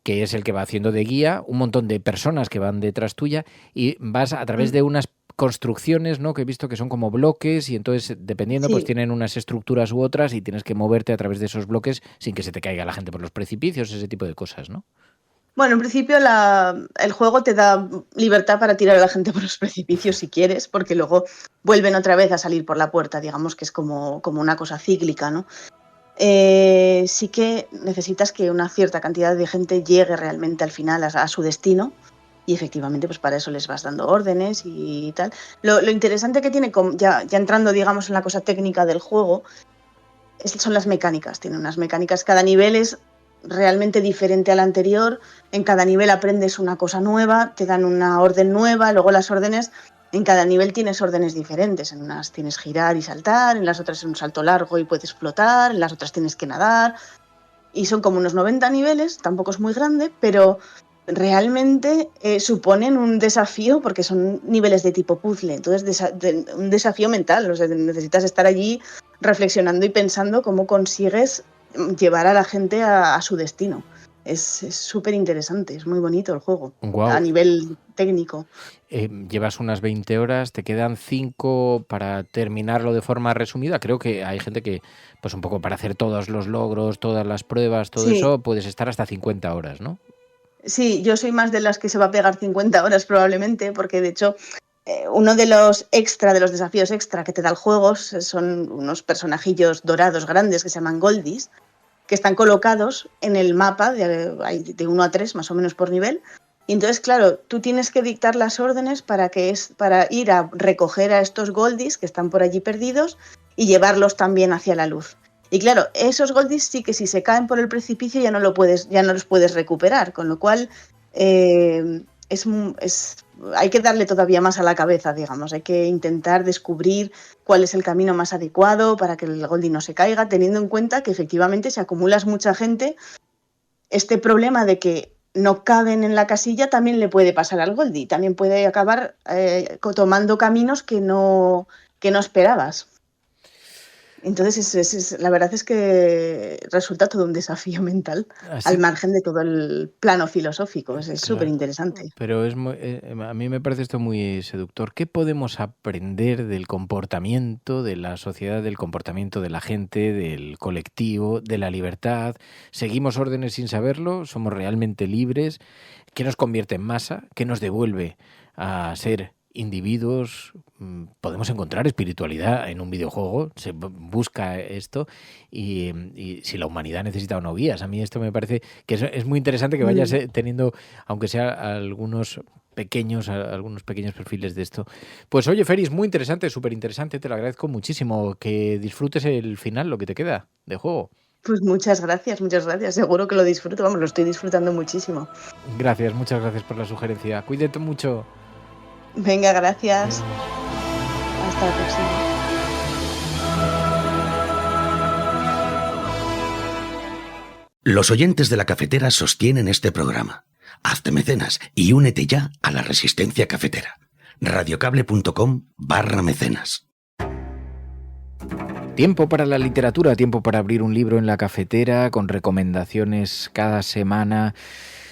que es el que va haciendo de guía, un montón de personas que van detrás tuya y vas a través de unas construcciones, ¿no? Que he visto que son como bloques y entonces dependiendo Sí. pues tienen unas estructuras u otras y tienes que moverte a través de esos bloques sin que se te caiga la gente por los precipicios, ese tipo de cosas, ¿no? Bueno, en principio el juego te da libertad para tirar a la gente por los precipicios si quieres, porque luego vuelven otra vez a salir por la puerta, digamos que es como una cosa cíclica, ¿no? Sí que necesitas que una cierta cantidad de gente llegue realmente al final a su destino y efectivamente pues para eso les vas dando órdenes y tal. Lo interesante que tiene, ya entrando digamos en la cosa técnica del juego, son las mecánicas. Tiene unas mecánicas, cada nivel es realmente diferente al anterior, en cada nivel aprendes una cosa nueva, te dan una orden nueva, luego las órdenes, en cada nivel tienes órdenes diferentes, en unas tienes girar y saltar, en las otras es un salto largo y puedes flotar, en las otras tienes que nadar, y son como unos 90 niveles, tampoco es muy grande, pero realmente suponen un desafío porque son niveles de tipo puzzle, entonces un desafío mental, o sea, necesitas estar allí reflexionando y pensando cómo consigues llevar a la gente a su destino. Es súper interesante, es muy bonito el juego, Guau. a nivel técnico. Llevas unas 20 horas, te quedan 5 para terminarlo de forma resumida. Creo que hay gente que, pues un poco para hacer todos los logros, todas las pruebas, todo Sí. eso, puedes estar hasta 50 horas, ¿no? Sí, yo soy más de las que se va a pegar 50 horas probablemente, porque de hecho uno de los desafíos extra que te da el juego son unos personajillos dorados grandes que se llaman Goldies, que están colocados en el mapa de 1 a 3 más o menos por nivel. Y entonces, claro, tú tienes que dictar las órdenes para ir a recoger a estos Goldies que están por allí perdidos y llevarlos también hacia la luz. Y claro, esos Goldies sí que si se caen por el precipicio ya no los puedes recuperar, con lo cual hay que darle todavía más a la cabeza, digamos. Hay que intentar descubrir cuál es el camino más adecuado para que el Goldie no se caiga, teniendo en cuenta que efectivamente si acumulas mucha gente, este problema de que no caben en la casilla también le puede pasar al Goldie. También puede acabar tomando caminos que no esperabas. Entonces, la verdad es que resulta todo un desafío mental, Así, al margen de todo el plano filosófico. Es claro. súper interesante. Pero a mí me parece esto muy seductor. ¿Qué podemos aprender del comportamiento de la sociedad, del comportamiento de la gente, del colectivo, de la libertad? ¿Seguimos órdenes sin saberlo? ¿Somos realmente libres? ¿Qué nos convierte en masa? ¿Qué nos devuelve a ser individuos? Podemos encontrar espiritualidad en un videojuego, se busca esto y si la humanidad necesita o no guías. A mí esto me parece que es muy interesante que vayas teniendo, aunque sea algunos pequeños perfiles de esto. Pues oye, Feris, muy interesante, súper interesante, te lo agradezco muchísimo, que disfrutes el final, lo que te queda de juego. Pues muchas gracias, seguro que lo disfruto, vamos, lo estoy disfrutando muchísimo. Gracias, muchas gracias por la sugerencia, cuídate mucho. Venga, gracias. Hasta la próxima. Los oyentes de La Cafetera sostienen este programa. Hazte mecenas y únete ya a la resistencia cafetera. radiocable.com/mecenas. Tiempo para la literatura, tiempo para abrir un libro en La Cafetera con recomendaciones cada semana.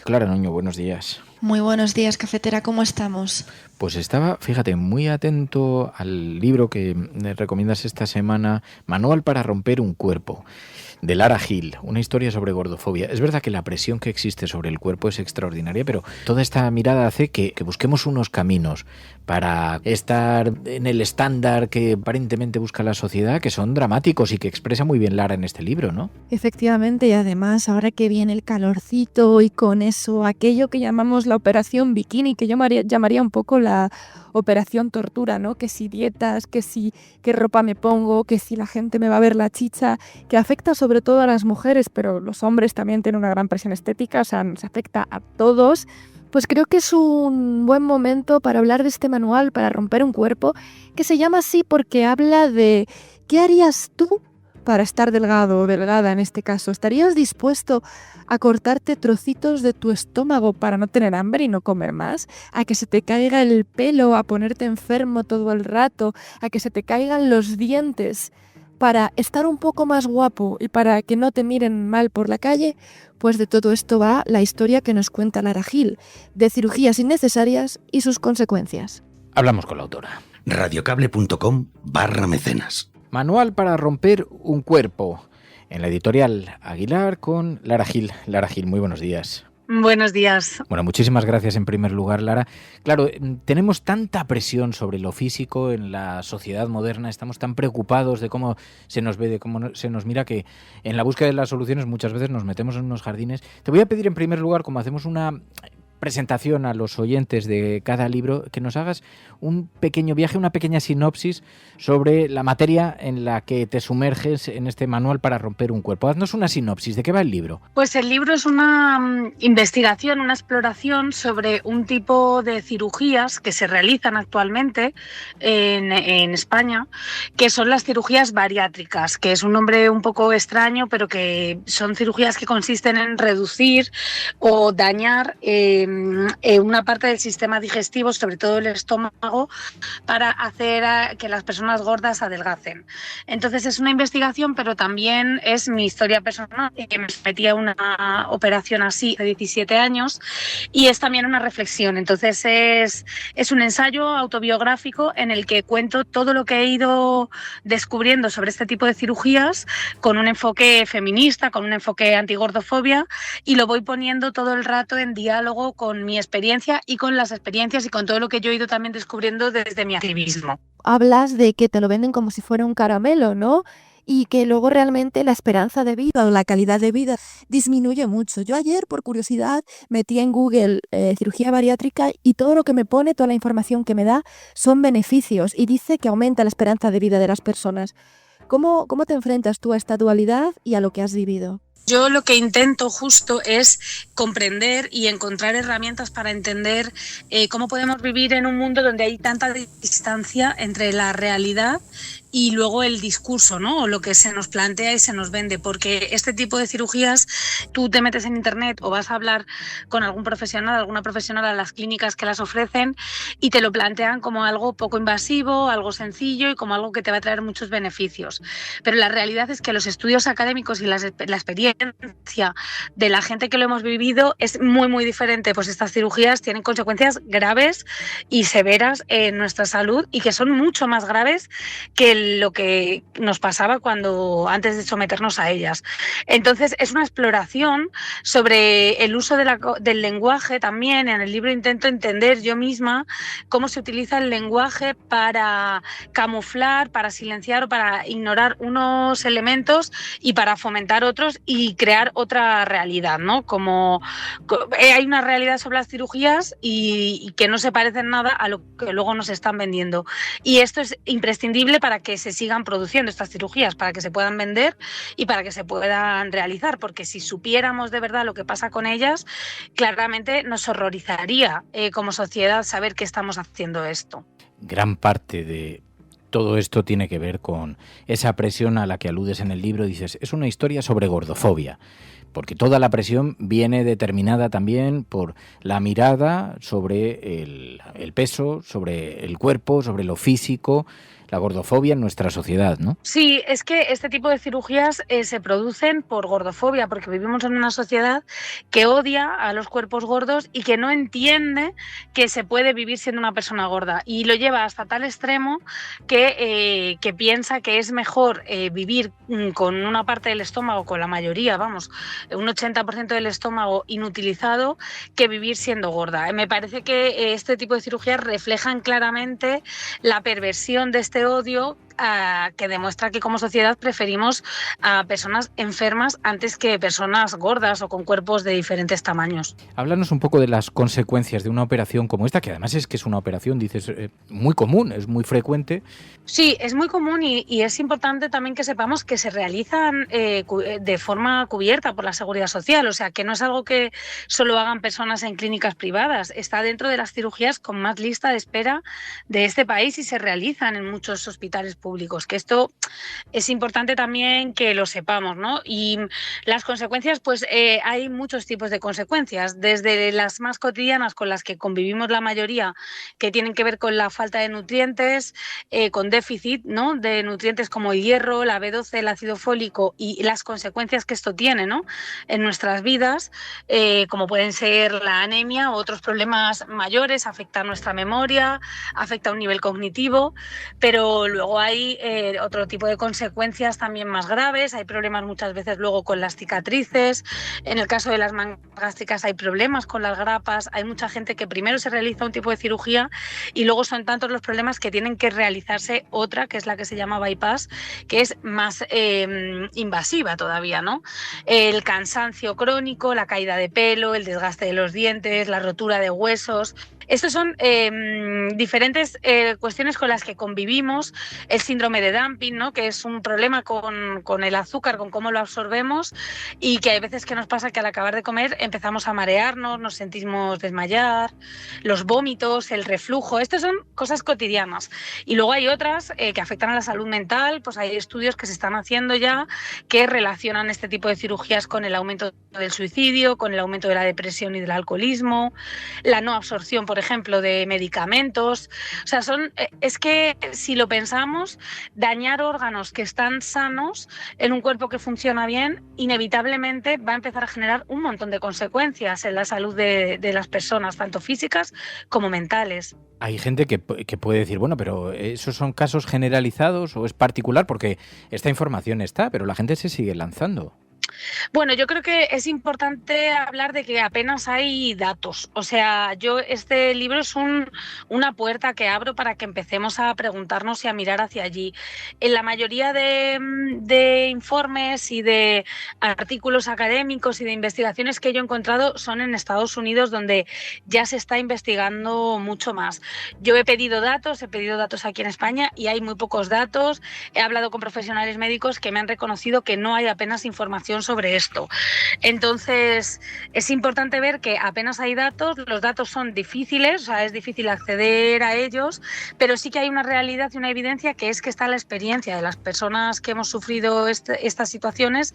Clara Nuño, buenos días. Muy buenos días, cafetera, ¿cómo estamos? Pues estaba, fíjate, muy atento al libro que me recomiendas esta semana, Manual para romper un cuerpo, de Lara Gil, una historia sobre gordofobia. Es verdad que la presión que existe sobre el cuerpo es extraordinaria, pero toda esta mirada hace que busquemos unos caminos para estar en el estándar que aparentemente busca la sociedad, que son dramáticos y que expresa muy bien Lara en este libro, ¿no? Efectivamente, y además ahora que viene el calorcito y con eso, aquello que llamamos la operación bikini, que yo llamaría un poco la operación tortura, ¿no? Que si dietas, que si qué ropa me pongo, que si la gente me va a ver la chicha, que afecta sobre todo a las mujeres, pero los hombres también tienen una gran presión estética, o sea, nos afecta a todos. Pues creo que es un buen momento para hablar de este manual para romper un cuerpo, que se llama así porque habla de ¿qué harías tú para estar delgado o delgada en este caso? ¿Estarías dispuesto a cortarte trocitos de tu estómago para no tener hambre y no comer más? ¿A que se te caiga el pelo, a ponerte enfermo todo el rato? ¿A que se te caigan los dientes para estar un poco más guapo y para que no te miren mal por la calle? Pues de todo esto va la historia que nos cuenta Lara Gil, de cirugías innecesarias y sus consecuencias. Hablamos con la autora. Radiocable.com/mecenas. Manual para romper un cuerpo. En la editorial Aguilar con Lara Gil. Lara Gil, muy buenos días. Buenos días. Bueno, muchísimas gracias en primer lugar, Lara. Claro, tenemos tanta presión sobre lo físico en la sociedad moderna, estamos tan preocupados de cómo se nos ve, de cómo se nos mira, que en la búsqueda de las soluciones muchas veces nos metemos en unos jardines. Te voy a pedir en primer lugar, como hacemos una presentación a los oyentes de cada libro, que nos hagas un pequeño viaje, una pequeña sinopsis sobre la materia en la que te sumerges en este manual para romper un cuerpo. Haznos una sinopsis. ¿De qué va el libro? Pues el libro es una investigación, una exploración sobre un tipo de cirugías que se realizan actualmente en España, que son las cirugías bariátricas, que es un nombre un poco extraño, pero que son cirugías que consisten en reducir o dañar una parte del sistema digestivo, sobre todo el estómago, para hacer que las personas gordas adelgacen. Entonces es una investigación, pero también es mi historia personal, que me sometí a una operación así hace 17 años, y es también una reflexión. Entonces es un ensayo autobiográfico en el que cuento todo lo que he ido descubriendo sobre este tipo de cirugías, con un enfoque feminista, con un enfoque antigordofobia, y lo voy poniendo todo el rato en diálogo con mi experiencia y con las experiencias y con todo lo que yo he ido también descubriendo desde mi activismo. Hablas de que te lo venden como si fuera un caramelo, ¿no? Y que luego realmente la esperanza de vida o la calidad de vida disminuye mucho. Yo ayer, por curiosidad, metí en Google cirugía bariátrica y todo lo que me pone, toda la información que me da, son beneficios y dice que aumenta la esperanza de vida de las personas. ¿Cómo te enfrentas tú a esta dualidad y a lo que has vivido? Yo lo que intento justo es comprender y encontrar herramientas para entender cómo podemos vivir en un mundo donde hay tanta distancia entre la realidad y luego el discurso, ¿no? O lo que se nos plantea y se nos vende, porque este tipo de cirugías, tú te metes en internet o vas a hablar con algún profesional, alguna profesional a las clínicas que las ofrecen y te lo plantean como algo poco invasivo, algo sencillo y como algo que te va a traer muchos beneficios. Pero la realidad es que los estudios académicos y la experiencia de la gente que lo hemos vivido es muy, muy diferente. Pues estas cirugías tienen consecuencias graves y severas en nuestra salud y que son mucho más graves que lo que nos pasaba antes de someternos a ellas. Entonces es una exploración sobre el uso del lenguaje también. En el libro intento entender yo misma cómo se utiliza el lenguaje para camuflar, para silenciar o para ignorar unos elementos y para fomentar otros y crear otra realidad, ¿no? Como hay una realidad sobre las cirugías y que no se parecen nada a lo que luego nos están vendiendo. Y esto es imprescindible para que se sigan produciendo estas cirugías, para que se puedan vender y para que se puedan realizar, porque si supiéramos de verdad lo que pasa con ellas, claramente nos horrorizaría como sociedad saber que estamos haciendo esto. Gran parte de todo esto tiene que ver con esa presión a la que aludes en el libro. Dices, es una historia sobre gordofobia, porque toda la presión viene determinada también por la mirada sobre el peso, sobre el cuerpo, sobre lo físico, la gordofobia en nuestra sociedad, ¿no? Sí, es que este tipo de cirugías se producen por gordofobia, porque vivimos en una sociedad que odia a los cuerpos gordos y que no entiende que se puede vivir siendo una persona gorda, y lo lleva hasta tal extremo que piensa que es mejor vivir con una parte del estómago, con la mayoría, vamos, un 80% del estómago inutilizado, que vivir siendo gorda. Me parece que este tipo de cirugías reflejan claramente la perversión de este odio que demuestra que como sociedad preferimos a personas enfermas antes que personas gordas o con cuerpos de diferentes tamaños. Háblanos un poco de las consecuencias de una operación como esta, que además es que es una operación, dices, muy común, es muy frecuente. Sí, es muy común y es importante también que sepamos que se realizan de forma cubierta por la Seguridad Social, o sea, que no es algo que solo hagan personas en clínicas privadas, está dentro de las cirugías con más lista de espera de este país y se realizan en muchos hospitales públicos públicos, que esto es importante también que lo sepamos, ¿no? Y las consecuencias, pues hay muchos tipos de consecuencias, desde las más cotidianas con las que convivimos la mayoría, que tienen que ver con la falta de nutrientes, con déficit, ¿no?, de nutrientes como el hierro, la B12, el ácido fólico y las consecuencias que esto tiene, ¿no?, en nuestras vidas, como pueden ser la anemia u otros problemas mayores, afecta a nuestra memoria, afecta a un nivel cognitivo, pero luego hay otro tipo de consecuencias también más graves, hay problemas muchas veces luego con las cicatrices, en el caso de las mangas gástricas hay problemas con las grapas, hay mucha gente que primero se realiza un tipo de cirugía y luego son tantos los problemas que tienen que realizarse otra, que es la que se llama bypass, que es más invasiva todavía, ¿no? El cansancio crónico, la caída de pelo, el desgaste de los dientes, la rotura de huesos. Estos son diferentes cuestiones con las que convivimos. El síndrome de dumping, ¿no?, que es un problema con el azúcar, con cómo lo absorbemos, y que hay veces que nos pasa que al acabar de comer empezamos a marearnos, nos sentimos desmayar, los vómitos, el reflujo. Estas son cosas cotidianas. Y luego hay otras que afectan a la salud mental. Pues hay estudios que se están haciendo ya que relacionan este tipo de cirugías con el aumento del suicidio, con el aumento de la depresión y del alcoholismo, la no absorción, por ejemplo, de medicamentos. O sea, es que si lo pensamos, dañar órganos que están sanos en un cuerpo que funciona bien, inevitablemente va a empezar a generar un montón de consecuencias en la salud de las personas, tanto físicas como mentales. Hay gente que puede decir, bueno, pero ¿esos son casos generalizados o es particular? Porque esta información está, pero la gente se sigue lanzando. Bueno, yo creo que es importante hablar de que apenas hay datos. O sea, este libro es una puerta que abro para que empecemos a preguntarnos y a mirar hacia allí. En la mayoría de informes y de artículos académicos y de investigaciones que yo he encontrado son en Estados Unidos, donde ya se está investigando mucho más. Yo he pedido datos aquí en España y hay muy pocos datos. He hablado con profesionales médicos que me han reconocido que no hay apenas información sobre esto. Entonces, es importante ver que apenas hay datos, los datos son difíciles, o sea, es difícil acceder a ellos, pero sí que hay una realidad y una evidencia, que es que está la experiencia de las personas que hemos sufrido estas situaciones.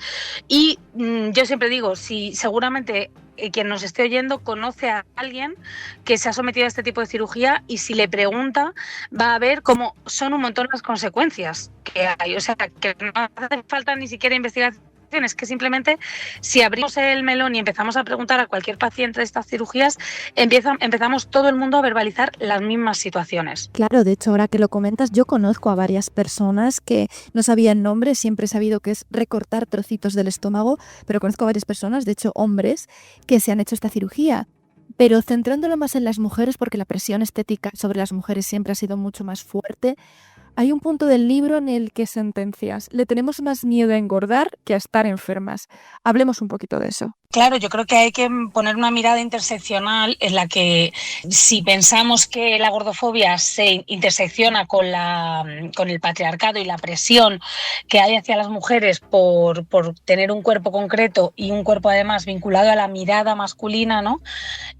Y yo siempre digo, si seguramente quien nos esté oyendo conoce a alguien que se ha sometido a este tipo de cirugía, y si le pregunta va a ver cómo son un montón las consecuencias que hay. O sea, que no hace falta ni siquiera investigación. Es que simplemente si abrimos el melón y empezamos a preguntar a cualquier paciente de estas cirugías, empezamos todo el mundo a verbalizar las mismas situaciones. Claro, de hecho, ahora que lo comentas, yo conozco a varias personas que no sabían nombre, siempre he sabido que es recortar trocitos del estómago, pero conozco a varias personas, de hecho hombres, que se han hecho esta cirugía. Pero centrándolo más en las mujeres, porque la presión estética sobre las mujeres siempre ha sido mucho más fuerte, hay un punto del libro en el que sentencias: le tenemos más miedo a engordar que a estar enfermas. Hablemos un poquito de eso. Claro, yo creo que hay que poner una mirada interseccional en la que, si pensamos que la gordofobia se intersecciona con el patriarcado y la presión que hay hacia las mujeres por tener un cuerpo concreto y un cuerpo además vinculado a la mirada masculina, ¿no?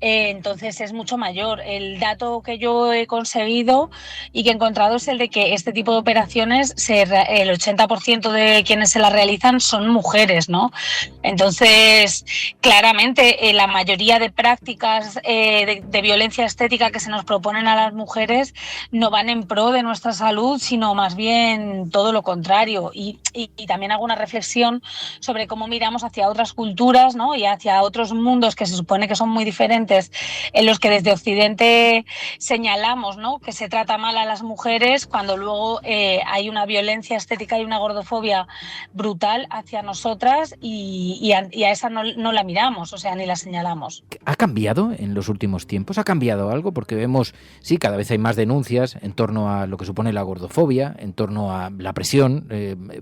Entonces es mucho mayor. El dato que yo he conseguido y que he encontrado es el de que este tipo de operaciones, el 80% de quienes se las realizan son mujeres, ¿no? Entonces, claramente, la mayoría de prácticas de violencia estética que se nos proponen a las mujeres no van en pro de nuestra salud, sino más bien todo lo contrario. Y también hago una reflexión sobre cómo miramos hacia otras culturas, ¿no?, y hacia otros mundos que se supone que son muy diferentes, en los que desde Occidente señalamos, ¿no?, que se trata mal a las mujeres, cuando luego hay una violencia estética y una gordofobia brutal hacia nosotras, y a esa no la miramos, o sea, ni la señalamos. ¿Ha cambiado en los últimos tiempos? ¿Ha cambiado algo? Porque vemos, sí, cada vez hay más denuncias en torno a lo que supone la gordofobia, en torno a la presión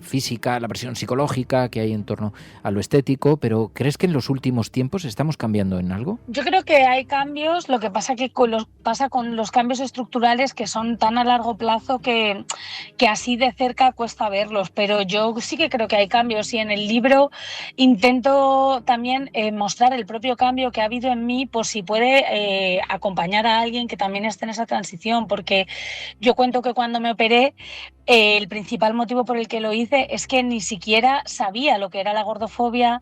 física, la presión psicológica que hay en torno a lo estético, pero ¿crees que en los últimos tiempos estamos cambiando en algo? Yo creo que hay cambios, lo que pasa que pasa con los cambios estructurales, que son tan a largo plazo que que así de cerca cuesta verlos, pero yo sí que creo que hay cambios, y en el libro intento también mostrar el propio cambio que ha habido en mí, por si puede acompañar a alguien que también esté en esa transición, porque yo cuento que cuando me operé, el principal motivo por el que lo hice es que ni siquiera sabía lo que era la gordofobia.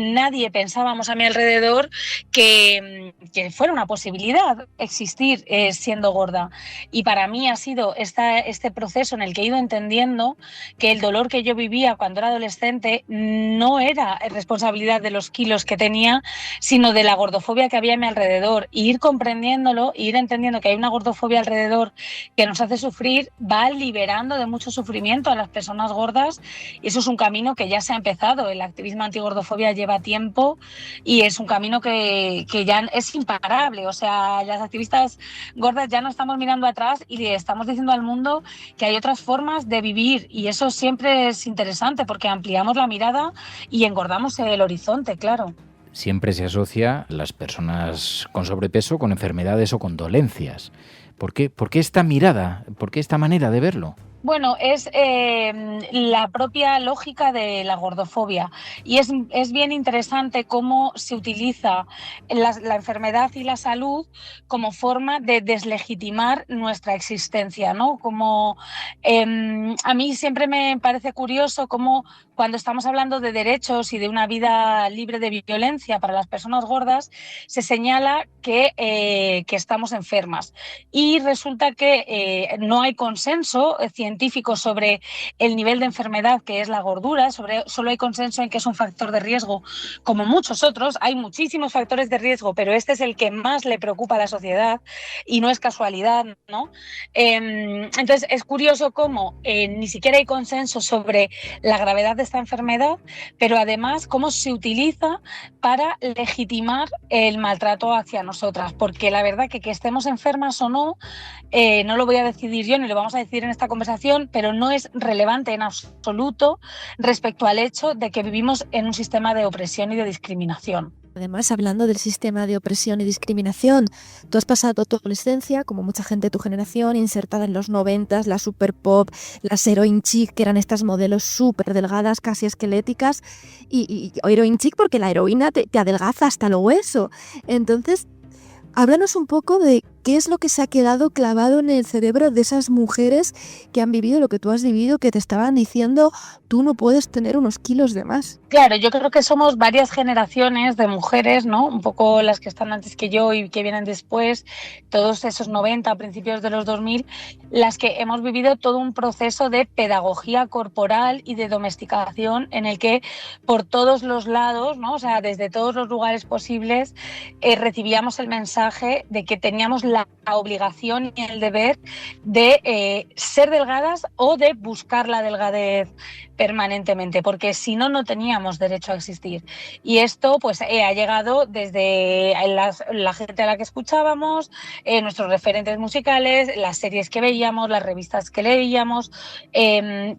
Nadie pensábamos a mi alrededor que fuera una posibilidad existir siendo gorda. Y para mí ha sido este proceso en el que he ido entendiendo que el dolor que yo vivía cuando era adolescente no era responsabilidad de los kilos que tenía, sino de la gordofobia que había a mi alrededor. Y ir comprendiéndolo, ir entendiendo que hay una gordofobia alrededor que nos hace sufrir, va liberando de mucho sufrimiento a las personas gordas, y eso es un camino que ya se ha empezado. El activismo antigordofobia lleva tiempo y es un camino que ya es imparable. O sea, las activistas gordas ya no estamos mirando atrás y le estamos diciendo al mundo que hay otras formas de vivir, y eso siempre es interesante porque ampliamos la mirada y engordamos el horizonte, claro. Siempre se asocia las personas con sobrepeso con enfermedades o con dolencias. ¿Por qué esta mirada? ¿Por qué esta manera de verlo? Bueno, es la propia lógica de la gordofobia, y es bien interesante cómo se utiliza la enfermedad y la salud como forma de deslegitimar nuestra existencia, ¿no? Como a mí siempre me parece curioso cómo cuando estamos hablando de derechos y de una vida libre de violencia para las personas gordas, se señala que estamos enfermas, y resulta que no hay consenso científico sobre el nivel de enfermedad que es la gordura. Solo hay consenso en que es un factor de riesgo, como muchos otros. Hay muchísimos factores de riesgo, pero este es el que más le preocupa a la sociedad, y no es casualidad, ¿no? Entonces es curioso cómo ni siquiera hay consenso sobre la gravedad de esta enfermedad, pero además cómo se utiliza para legitimar el maltrato hacia nosotras, porque la verdad que estemos enfermas o no, no lo voy a decidir yo ni lo vamos a decir en esta conversación, pero no es relevante en absoluto respecto al hecho de que vivimos en un sistema de opresión y de discriminación. Además, hablando del sistema de opresión y discriminación, tú has pasado tu adolescencia, como mucha gente de tu generación, insertada en los 90s, la super pop, las heroin chic, que eran estas modelos súper delgadas, casi esqueléticas, y heroin chic porque la heroína te adelgaza hasta el hueso. Entonces, háblanos un poco de qué es lo que se ha quedado clavado en el cerebro de esas mujeres que han vivido lo que tú has vivido, que te estaban diciendo, tú no puedes tener unos kilos de más. Claro, yo creo que somos varias generaciones de mujeres, ¿no? Un poco las que están antes que yo y que vienen después, todos esos 90, principios de los 2000, las que hemos vivido todo un proceso de pedagogía corporal y de domesticación en el que por todos los lados, ¿no? O sea, desde todos los lugares posibles, recibíamos el mensaje de que teníamos la obligación y el deber de ser delgadas o de buscar la delgadez permanentemente, porque si no, no teníamos derecho a existir. Y esto pues ha llegado desde la gente a la que escuchábamos, nuestros referentes musicales, las series que veíamos, las revistas que leíamos,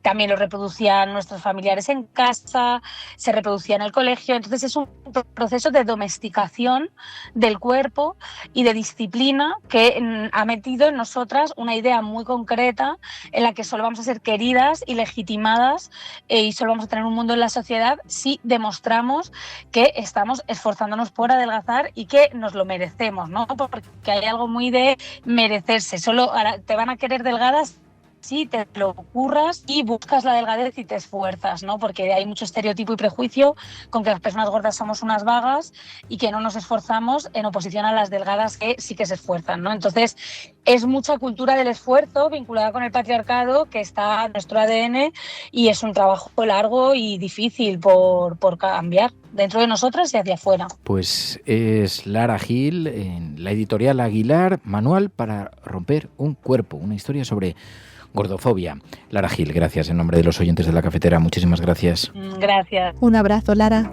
también lo reproducían nuestros familiares en casa, se reproducía en el colegio. Entonces es un proceso de domesticación del cuerpo y de disciplina que ha metido en nosotras una idea muy concreta en la que solo vamos a ser queridas y legitimadas y solo vamos a tener un mundo en la sociedad si demostramos que estamos esforzándonos por adelgazar y que nos lo merecemos, ¿no? Porque hay algo muy de merecerse. Solo te van a querer delgadas si te lo curras y buscas la delgadez y te esfuerzas, ¿no? Porque hay mucho estereotipo y prejuicio con que las personas gordas somos unas vagas y que no nos esforzamos, en oposición a las delgadas que sí que se esfuerzan, ¿no? Entonces es mucha cultura del esfuerzo vinculada con el patriarcado que está en nuestro ADN, y es un trabajo largo y difícil por cambiar dentro de nosotras y hacia afuera. Pues es Lara Gil, en la editorial Aguilar, Manual para romper un cuerpo, una historia sobre gordofobia. Lara Gil, gracias en nombre de los oyentes de La Cafetera. Muchísimas gracias. Gracias. Un abrazo, Lara.